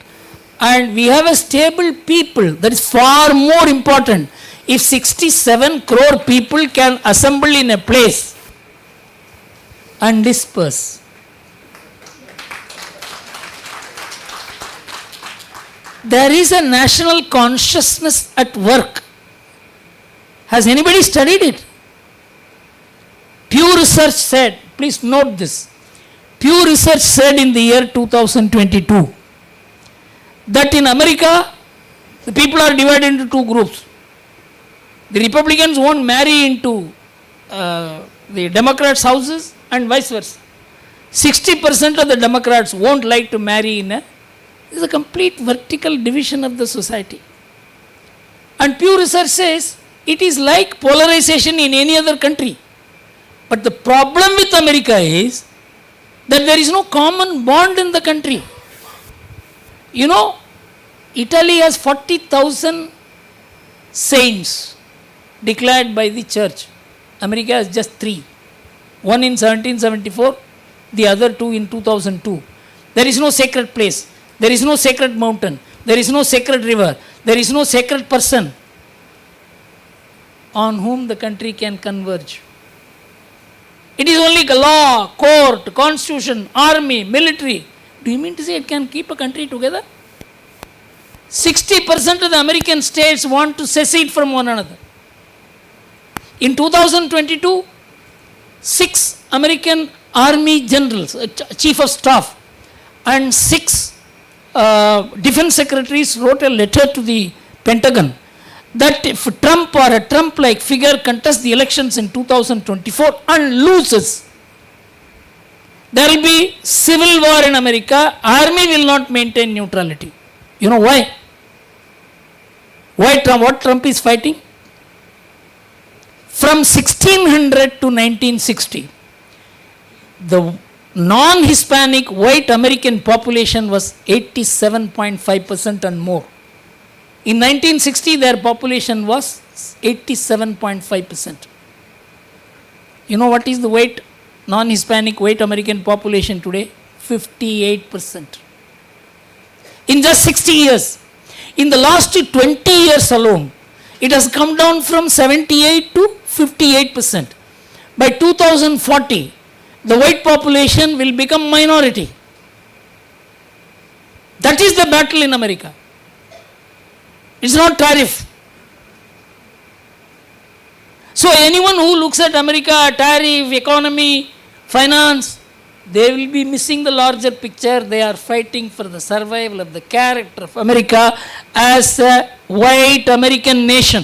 and we have a stable people. That is far more important. If 67 crore people can assemble in a place and disperse, there is a national consciousness at work. Has anybody studied it? Pew Research said, please note this, Pew Research said in the year 2022 that in America the people are divided into two groups. The Republicans won't marry into the Democrats' houses and vice versa. 60% of the Democrats won't like to marry in a This is a complete vertical division of the society. And Pew Research says it is like polarization in any other country. But the problem with America is that there is no common bond in the country. You know, Italy has 40,000 saints declared by the church. America has just 3. One in 1774, the other 2 in 2002. There is no sacred place. There is no sacred mountain. There is no sacred river. There is no sacred person on whom the country can converge. It is only law, court, constitution, army, military. Do you mean to say it can keep a country together? 60% of the American states want to secede from one another. In 2022, 6 American army generals, chief of staff, and 6 defense secretaries wrote a letter to the Pentagon that if Trump or a Trump-like figure contests the elections in 2024 and loses, there will be civil war in America. Army will not maintain neutrality. You know why? Why Trump? What Trump is fighting? From 1600 to 1960, the non-Hispanic white American population was 87.5% and more. In 1960, their population was 87.5%. You know what is the white, non-Hispanic white American population today? 58%. In just 60 years. In the last 20 years alone, it has come down from 78 to 58%. By 2040, the white population will become minority. That is the battle in America. It's not tariff. So anyone who looks at America, tariff, economy, finance, they will be missing the larger picture. They are fighting for the survival of the character of America as a white American nation.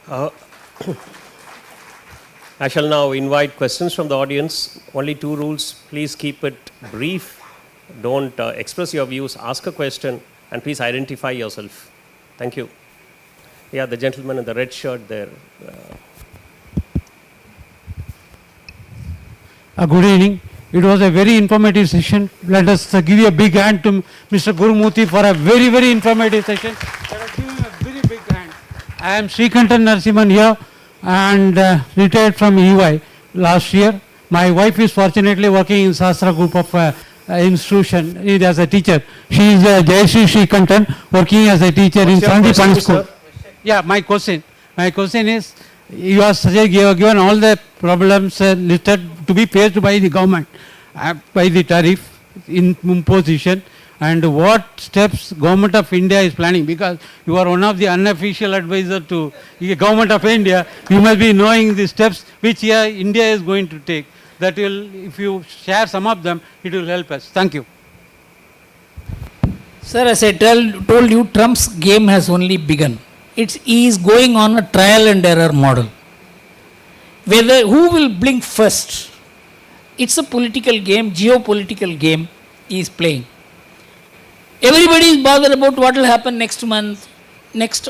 I shall now invite questions from the audience. Only 2 rules. Please keep it brief. Don't express your views. Ask a question and please identify yourself. Thank you. Yeah, the gentleman in the red shirt there. Good evening. It was a very informative session. Let us give a big hand to Mr. Gurumurthy for a very, very informative session. Let us give him a very big hand. I am Srikantan Narasimhan here and retired from EY last year. My wife is fortunately working in SASTRA group of institution as a teacher. She is Jayashree Srikantan, working as a teacher in Sandhi Pani School. Yeah, my question is, you have given all the problems listed to be faced by the government, by the tariff imposition, and what steps government of India is planning, because you are one of the unofficial advisor to the government of India. You must be knowing the steps which India is going to take. That will, if you share some of them, it will help us. Thank you. Sir, as I told you, Trump's game has only begun. He is going on a trial and error model. Who will blink first? It's a political game, geopolitical game he is playing. Everybody is bothered about what will happen next month, next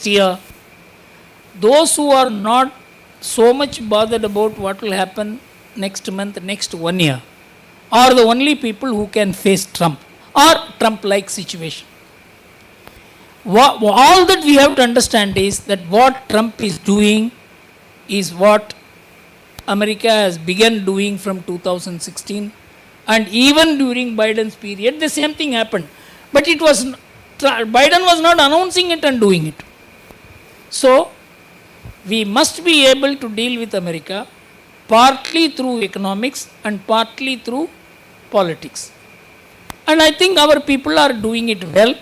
year. Those who are not so much bothered about what will happen next month, next 1 year, are the only people who can face Trump or Trump-like situation. All that we have to understand is that what Trump is doing is what America has begun doing from 2016, and even during Biden's period the same thing happened, but Biden was not announcing it and doing it. So we must be able to deal with America partly through economics and partly through politics, and I think our people are doing it well.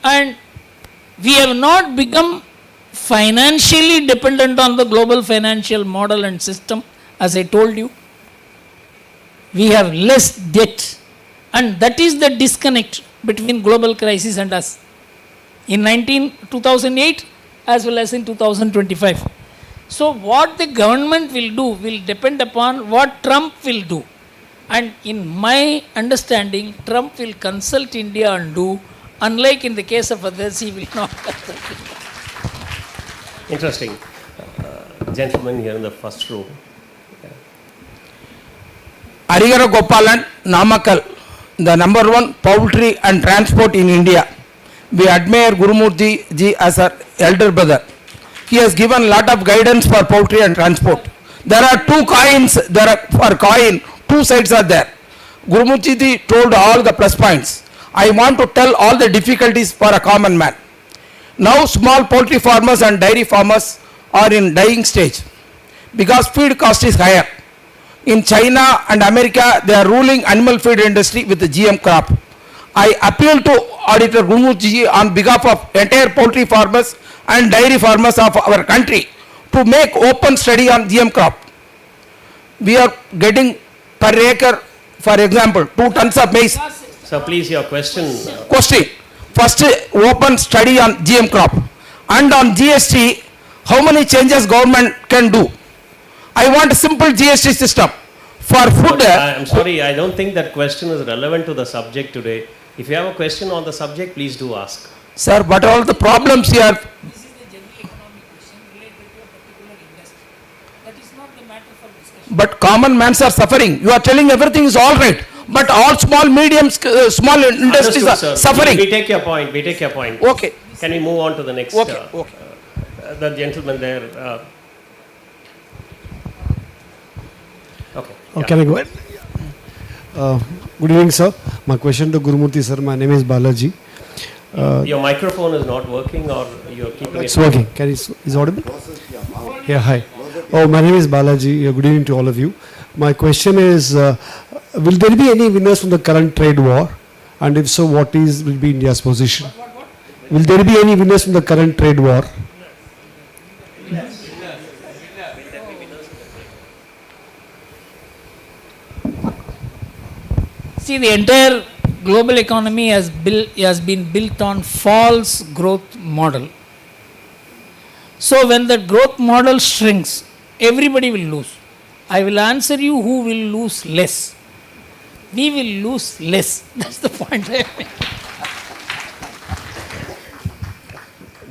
And we have not become financially dependent on the global financial model and system. As I told you, we have less debt, and that is the disconnect between global crisis and us in 2008 as well as in 2025. So what the government will do will depend upon what Trump will do, and in my understanding Trump will consult India and do. Unlike in the case of others, he will not. Interesting. Gentleman here in the first row. Arigara Gopalan, Namakkal, the number one poultry and transport in India. We admire Gurumurthy ji as our elder brother. He has given a lot of guidance for poultry and transport. There are two coins, for coin, two sides are there. Gurumurthy ji told all the plus points. I want to tell all the difficulties for a common man. Now small poultry farmers and dairy farmers are in dying stage because feed cost is higher. In China and America, they are ruling animal feed industry with the GM crop. I appeal to Auditor Gurumurthy on behalf of entire poultry farmers and dairy farmers of our country to make open study on GM crop. We are getting per acre, for example, 2 tons of maize. So please, your question. Question. First, open study on GM crop, and on GST, how many changes government can do? I want a simple GST system for food. I'm sorry, I don't think that question is relevant to the subject today. If you have a question on the subject, please do ask. Sir, what are all the problems here? This is the general economic question related to a particular industry. That is not the matter for discussion. But common mans are suffering. You are telling everything is all right, but all small, medium, small industries Understood, are sir. suffering. We take your point. We take your point. Okay. Can we move on to the next? Okay. The gentleman there. Okay. Yeah. Can I go ahead? Good evening, sir. My question to Gurumurthy, sir. My name is Balaji. Your microphone is not working, or you're keeping It's it. working. Is audible? Yeah, hi. Oh, my name is Balaji. Good evening to all of you. My question is, will there be any winners from the current trade war? And if so, will be India's position? Will there be any winners from the current trade war? See, the entire global economy has been built on false growth model. So when the growth model shrinks, everybody will lose. I will answer you who will lose less. We will lose less. That's the point I make.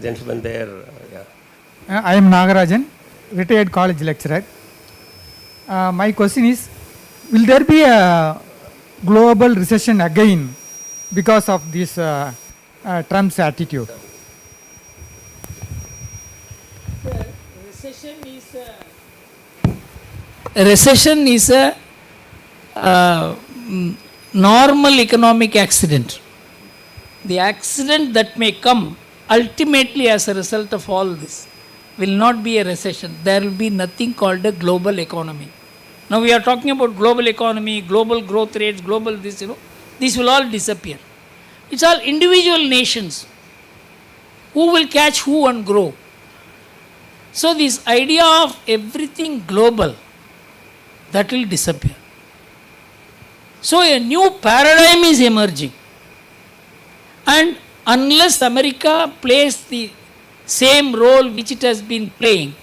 Gentleman there. Yeah. I am Nagarajan, retired college lecturer. My question is, will there be a global recession again because of this Trump's attitude? Recession is a normal economic accident. The accident that may come ultimately as a result of all this will not be a recession. There will be nothing called a global economy. Now we are talking about global economy, global growth rates, global this, these will all disappear. It's all individual nations who will catch who and grow. So this idea of everything global, that will disappear. So a new paradigm is emerging. And unless America plays the same role which it has been playing,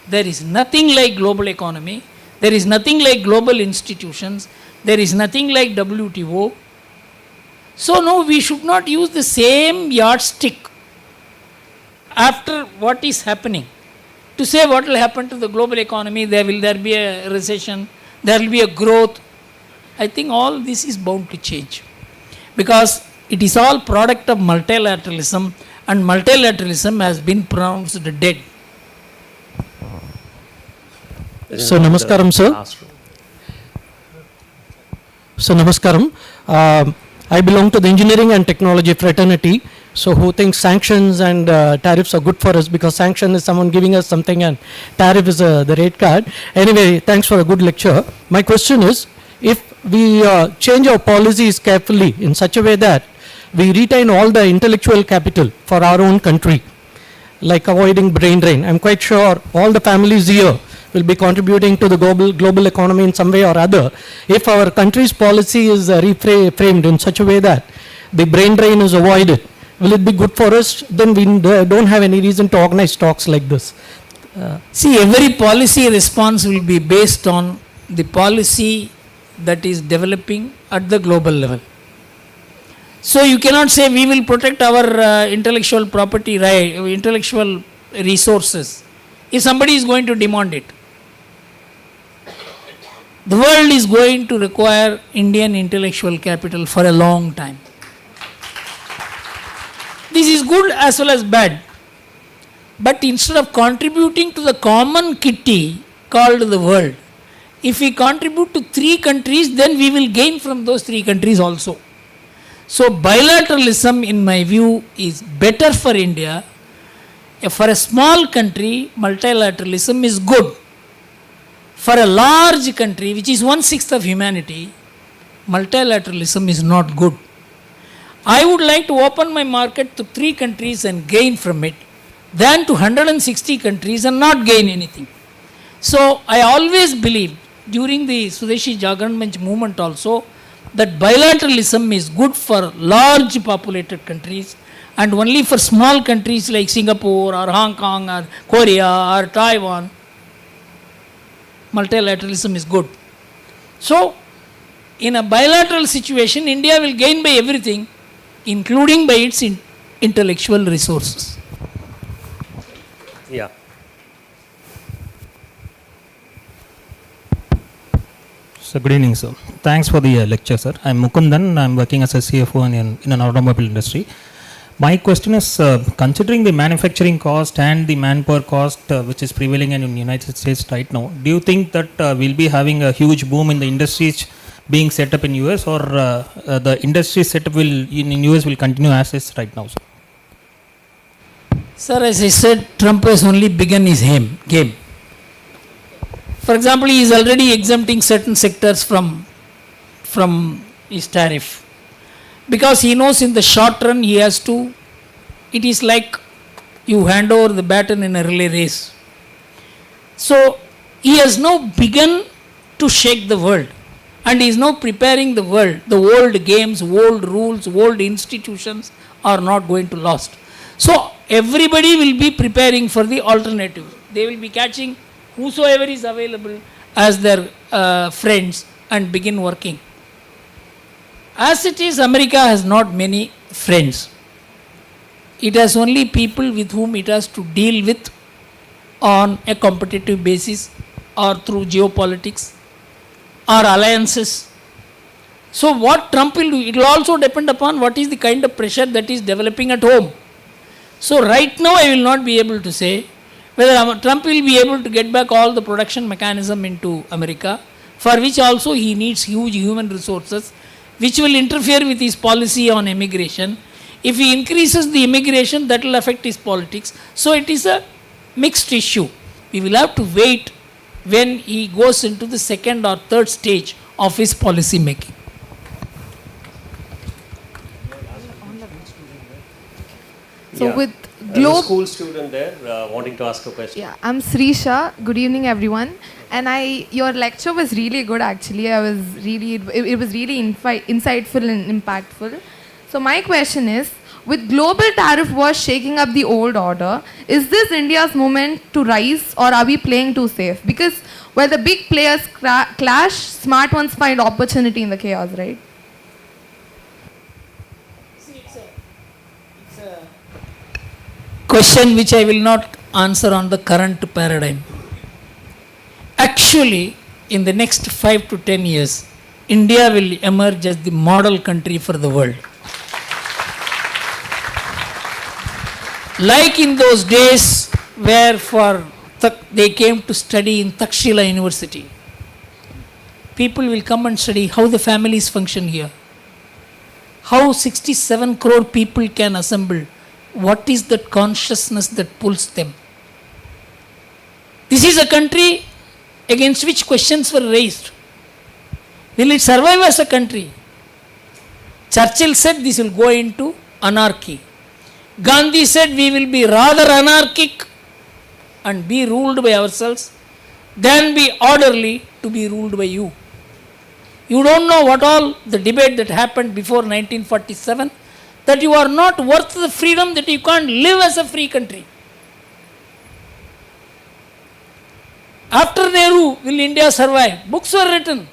there is nothing like global economy, there is nothing like global institutions, there is nothing like WTO. So no, we should not use the same yardstick after what is happening to say what will happen to the global economy. There be a recession, there will be a growth. I think all this is bound to change because it is all product of multilateralism, and multilateralism has been pronounced dead. So namaskaram, sir. So namaskaram. I belong to the engineering and technology fraternity. So who thinks sanctions and tariffs are good for us, because sanction is someone giving us something and tariff is the rate card. Anyway, thanks for a good lecture. My question is, if we change our policies carefully in such a way that we retain all the intellectual capital for our own country, like avoiding brain drain, I'm quite sure all the families here will be contributing to the global economy in some way or other. If our country's policy is reframed in such a way that the brain drain is avoided, will it be good for us? Then we don't have any reason to organize talks like this. See, every policy response will be based on the policy that is developing at the global level. So you cannot say we will protect our intellectual property right, intellectual resources, if somebody is going to demand it. The world is going to require Indian intellectual capital for a long time. This is good as well as bad. But instead of contributing to the common kitty called the world, if we contribute to 3 countries, then we will gain from those 3 countries also. So bilateralism, in my view, is better for India. For a small country, multilateralism is good. For a large country, which is 1/6 of humanity, multilateralism is not good. I would like to open my market to 3 countries and gain from it, than to 160 countries and not gain anything. So I always believed during the Swadeshi Jagran Manch movement also that bilateralism is good for large populated countries and only for small countries like Singapore or Hong Kong or Korea or Taiwan, multilateralism is good. So in a bilateral situation, India will gain by everything, including by its intellectual resources. Yeah. So good evening, sir. Thanks for the lecture, sir. I'm Mukundan. I'm working as a CFO in an automobile industry. My question is, considering the manufacturing cost and the manpower cost which is prevailing in the United States right now, do you think that we'll be having a huge boom in the industries being set up in US, or the industry setup in US will continue as is right now, sir? Sir, as I said, Trump has only begun his game. For example, he is already exempting certain sectors from his tariff, because he knows in the short run he has to, it is like you hand over the baton in a relay race. So he has now begun to shake the world, and he is now preparing the world. The old games, old rules, old institutions are not going to last. So everybody will be preparing for the alternative. They will be catching whosoever is available as their friends and begin working. As it is, America has not many friends. It has only people with whom it has to deal with on a competitive basis or through geopolitics or alliances. So what Trump will do, it will also depend upon what is the kind of pressure that is developing at home. So right now I will not be able to say whether Trump will be able to get back all the production mechanism into America, for which also he needs huge human resources, which will interfere with his policy on immigration. If he increases the immigration, that will affect his politics. So it is a mixed issue. We will have to wait when he goes into the second or third stage of his policy making. So Yeah. with There's a globe, school student there wanting to ask a question. yeah, I'm Srisha. Good evening, everyone. And your lecture was really good. Actually, it was really insightful and impactful. So my question is, with global tariff wars shaking up the old order, is this India's moment to rise, or are we playing too safe? Because where the big players clash, smart ones find opportunity in the chaos, right? Question which I will not answer on the current paradigm. Actually, in the next 5 to 10 years, India will emerge as the model country for the world. Like in those days where they came to study in Takshila University, people will come and study how the families function here, how 67 crore people can assemble. What is that consciousness that pulls them? This is a country against which questions were raised. Will it survive as a country? Churchill said this will go into anarchy. Gandhi said we will be rather anarchic and be ruled by ourselves than be orderly to be ruled by you. You don't know what all the debate that happened before 1947, that you are not worth the freedom, that you can't live as a free country. After Nehru, will India survive? Books were written.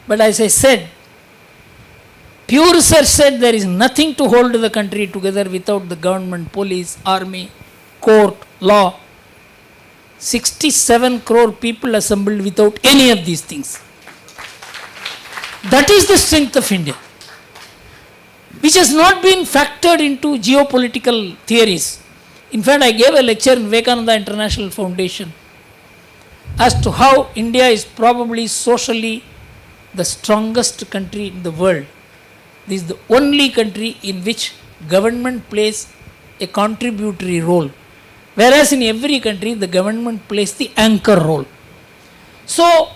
But as I said, pure research said there is nothing to hold the country together without the government, police, army, court, law. 67 crore people assembled without any of these things. That is the strength of India, which has not been factored into geopolitical theories. In fact, I gave a lecture in Vivekananda International Foundation as to how India is probably socially the strongest country in the world. This is the only country in which government plays a contributory role, whereas in every country the government plays the anchor role. So,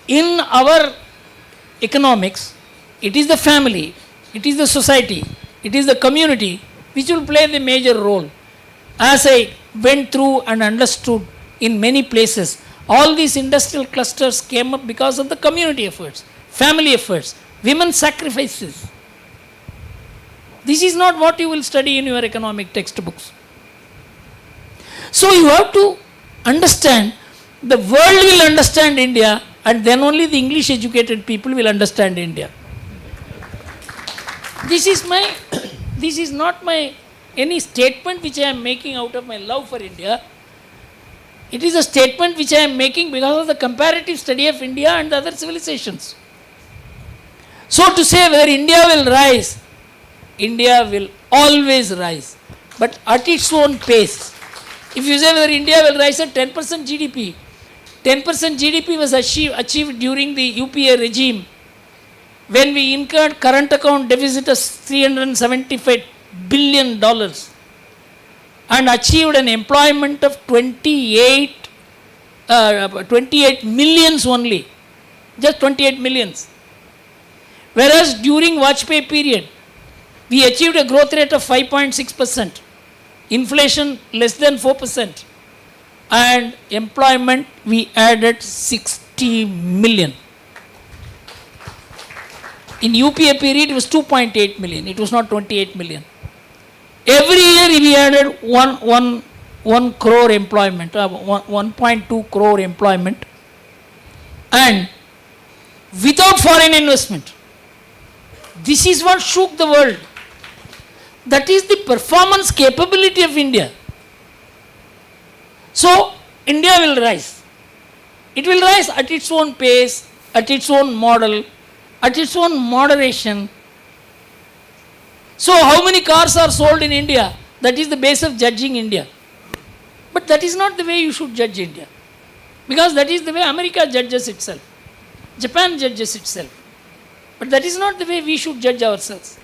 in our economics, it is the family, it is the society, it is the community which will play the major role. As I went through and understood in many places, all these industrial clusters came up because of the community efforts, family efforts, women's sacrifices. This is not what you will study in your economic textbooks. So you have to understand, the world will understand India, and then only the English educated people will understand India. This is not any statement which I am making out of my love for India. It is a statement which I am making because of the comparative study of India and other civilizations. So to say whether India will rise, India will always rise, but at its own pace. If you say whether India will rise at 10% GDP, 10% GDP was achieved during the UPA regime, when we incurred current account deficit of $375 billion and achieved an employment of 28 millions only, just 28 millions. Whereas during Vajpayee period, we achieved a growth rate of 5.6%, inflation less than 4%, and employment we added 60 million. In UPA period it was 2.8 million, it was not 28 million. Every year we added 1 crore employment, 1.2 crore employment, and without foreign investment. This is what shook the world. That is the performance capability of India. So India will rise. It will rise at its own pace, at its own model, at its own moderation. So how many cars are sold in India? That is the base of judging India. But that is not the way you should judge India. Because that is the way America judges itself. Japan judges itself. But that is not the way we should judge ourselves.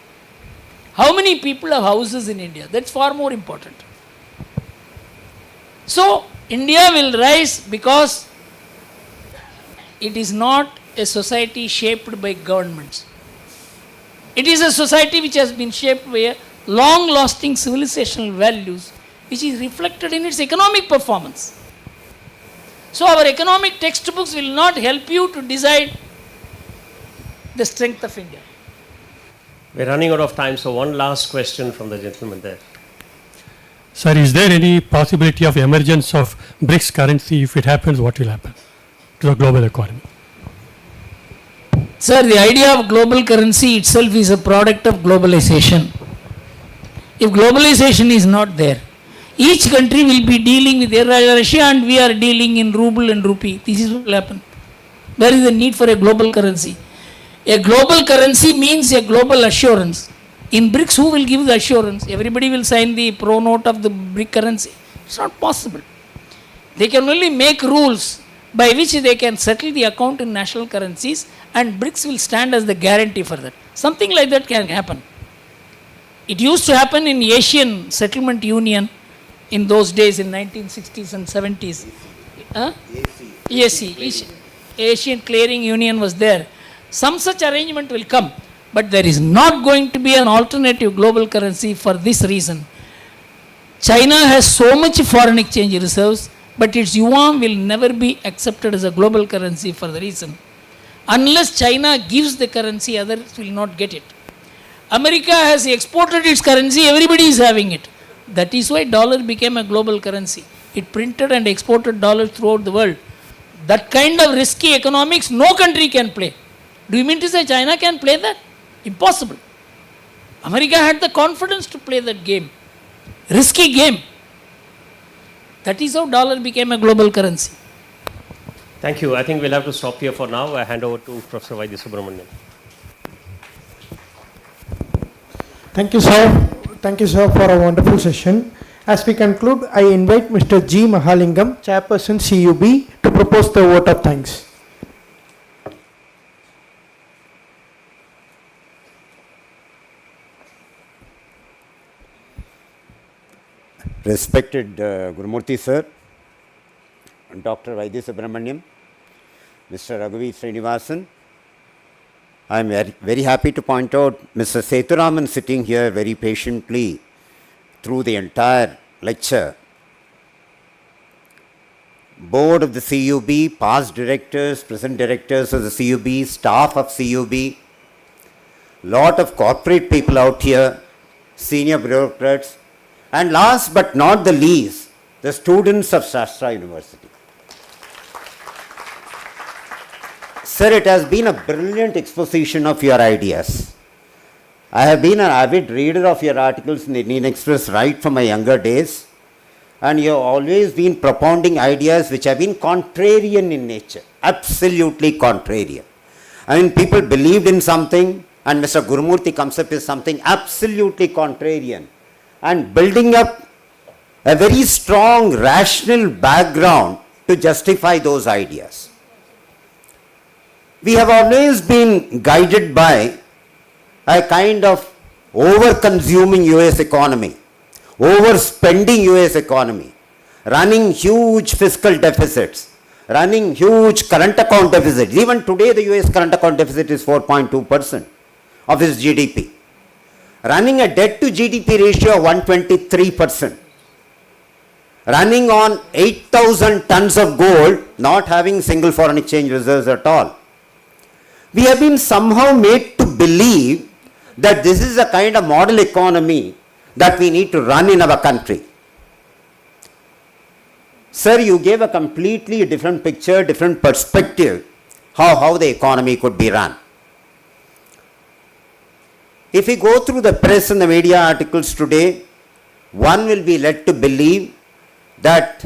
How many people have houses in India? That's far more important. So India will rise because it is not a society shaped by governments. It is a society which has been shaped by long-lasting civilizational values, which is reflected in its economic performance. So our economic textbooks will not help you to decide the strength of India. We're running out of time, so one last question from the gentleman there. Sir, is there any possibility of emergence of BRICS currency? If it happens, what will happen to the global economy? Sir, the idea of global currency itself is a product of globalization. If globalization is not there, each country will be dealing with Russia and we are dealing in ruble and rupee. This is what will happen. Where is the need for a global currency? A global currency means a global assurance. In BRICS, who will give the assurance? Everybody will sign the pro note of the BRIC currency. It's not possible. They can only make rules by which they can settle the account in national currencies, and BRICS will stand as the guarantee for that. Something like that can happen. It used to happen in Asian Settlement Union in those days in 1960s and 70s. Asian Clearing Union was there. Some such arrangement will come, but there is not going to be an alternative global currency for this reason. China has so much foreign exchange reserves, but its yuan will never be accepted as a global currency for the reason. Unless China gives the currency, others will not get it. America has exported its currency, everybody is having it. That is why dollar became a global currency. It printed and exported dollars throughout the world. That kind of risky economics no country can play. Do you mean to say China can play that? Impossible. America had the confidence to play that game. Risky game. That is how dollar became a global currency. Thank you. I think we'll have to stop here for now. I hand over to Professor Vaidya Subramanian. Thank you, sir. Thank you, sir, for a wonderful session. As we conclude, I invite Mr. G. Mahalingam, Chairperson CUB, to propose the vote of thanks. Respected Gurumurthy sir, Dr. Vaidya Subramanian, Mr. Raghuvi Srinivasan, I am very happy to point out Mr. Sethuraman sitting here very patiently through the entire lecture. Board of the CUB, past directors, present directors of the CUB, staff of CUB, lot of corporate people out here, senior bureaucrats, and last but not the least, the students of SASTRA University. Sir, it has been a brilliant exposition of your ideas. I have been an avid reader of your articles in the Indian Express right from my younger days, and you have always been propounding ideas which have been contrarian in nature, absolutely contrarian. I mean, people believed in something, and Mr. Gurumurthy comes up with something absolutely contrarian, and building up a very strong rational background to justify those ideas. We have always been guided by a kind of over-consuming US economy, overspending US economy, running huge fiscal deficits, running huge current account deficits. Even today the US current account deficit is 4.2% of its GDP. Running a debt to GDP ratio of 123%. Running on 8,000 tons of gold, not having single foreign exchange reserves at all. We have been somehow made to believe that this is a kind of model economy that we need to run in our country. Sir, you gave a completely different picture, different perspective, how the economy could be run. If we go through the press and the media articles today, one will be led to believe that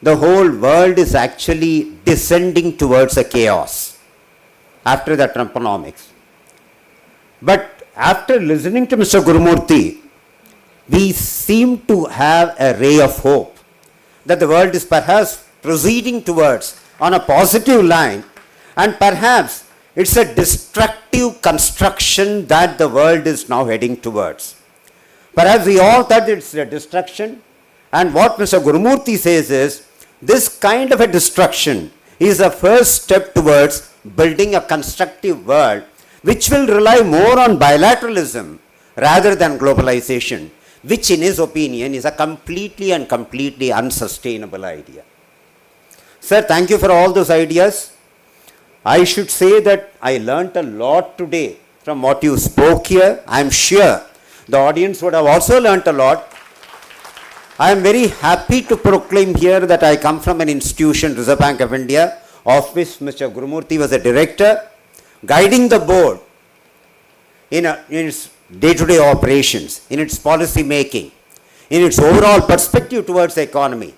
the whole world is actually descending towards a chaos after the Trumponomics. But after listening to Mr. Gurumurthy, we seem to have a ray of hope that the world is perhaps proceeding towards on a positive line, and perhaps it's a destructive construction that the world is now heading towards. Perhaps we all thought it's a destruction, and what Mr. Gurumurthy says is, this kind of a destruction is a first step towards building a constructive world which will rely more on bilateralism rather than globalization, which in his opinion is a completely unsustainable idea. Sir, thank you for all those ideas. I should say that I learnt a lot today from what you spoke here. I am sure the audience would have also learnt a lot. I am very happy to proclaim here that I come from an institution, Reserve Bank of India, of which Mr. Gurumurthy was a director, guiding the board in its day-to-day operations, in its policy making, in its overall perspective towards the economy.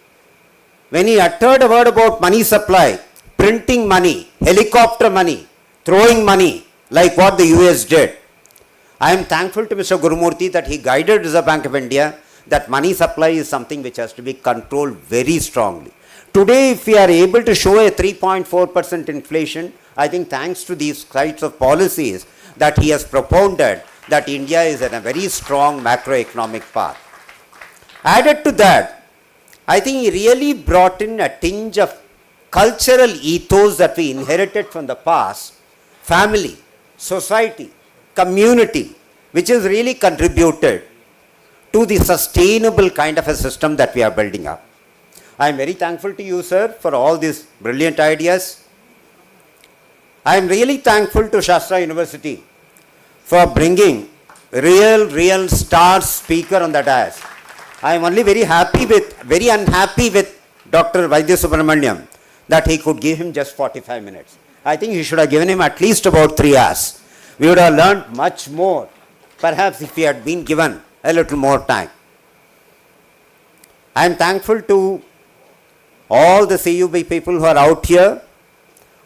When he uttered a word about money supply, printing money, helicopter money, throwing money, like what the US did, I am thankful to Mr. Gurumurthy that he guided Reserve Bank of India that money supply is something which has to be controlled very strongly. Today, if we are able to show a 3.4% inflation, I think thanks to these kinds of policies that he has propounded, that India is in a very strong macroeconomic path. Added to that, I think he really brought in a tinge of cultural ethos that we inherited from the past, family, society, community, which has really contributed to the sustainable kind of a system that we are building up. I am very thankful to you, sir, for all these brilliant ideas. I am really thankful to SASTRA University for bringing real star speaker on the dais. I am only very unhappy with Dr. Vaidya Subramaniam that he could give him just 45 minutes. I think he should have given him at least about 3 hours. We would have learned much more, perhaps if he had been given a little more time. I am thankful to all the CUB people who are out here,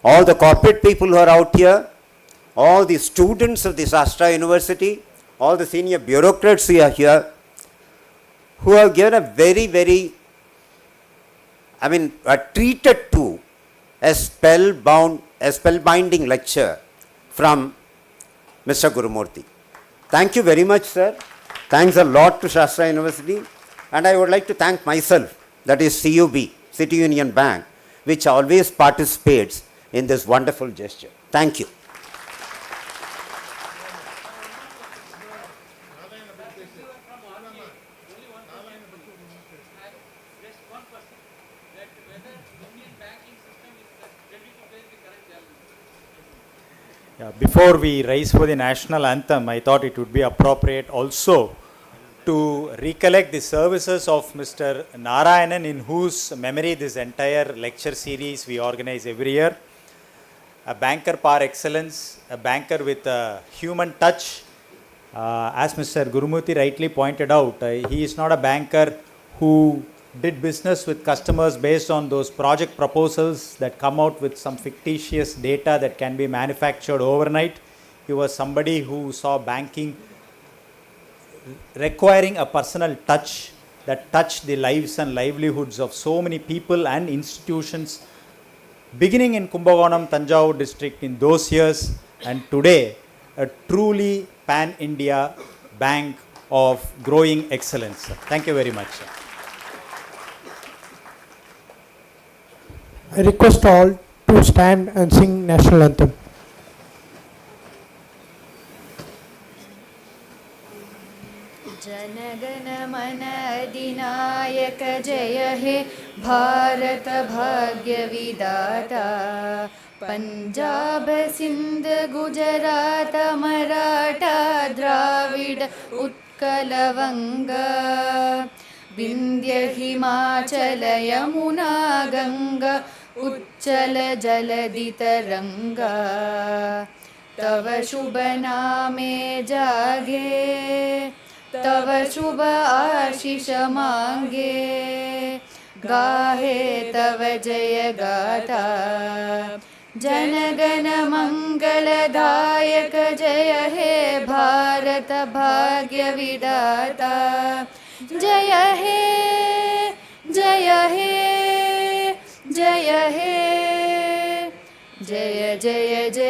all the corporate people who are out here, all the students of the SASTRA University, all the senior bureaucrats who are here, who have given a treated to a spellbinding lecture from Mr. Gurumurthy. Thank you very much, sir. Thanks a lot to SASTRA University. And I would like to thank myself, that is CUB, City Union Bank, which always participates in this wonderful gesture. Thank you. Before we rise for the national anthem, I thought it would be appropriate also to recollect the services of Mr. Narayanan, in whose memory this entire lecture series we organize every year. A banker par excellence, a banker with a human touch. As Mr. Gurumurthy rightly pointed out, he is not a banker who did business with customers based on those project proposals that come out with some fictitious data that can be manufactured overnight. He was somebody who saw banking requiring a personal touch that touched the lives and livelihoods of so many people and institutions, beginning in Kumbakonam, Tanjavur district in those years, and today a truly pan-India bank of growing excellence. Thank you very much, sir. I request all to stand and sing national anthem. जनगण मन अधिनायक जय हे भारत भाग्य विधाता पंजाब सिंध गुजरात मराठा द्राविड उत्कल वंगा विंध्य हिमाचल यमुना गंगा उच्चल जलधि तरंगा तव शुभ नामे जागे तव शुभ आशीष मांगे गाहे तव जय गाथा जनगण मंगलदायक जय हे भारत भाग्य विधाता जय हे जय हे जय हे जय जय जय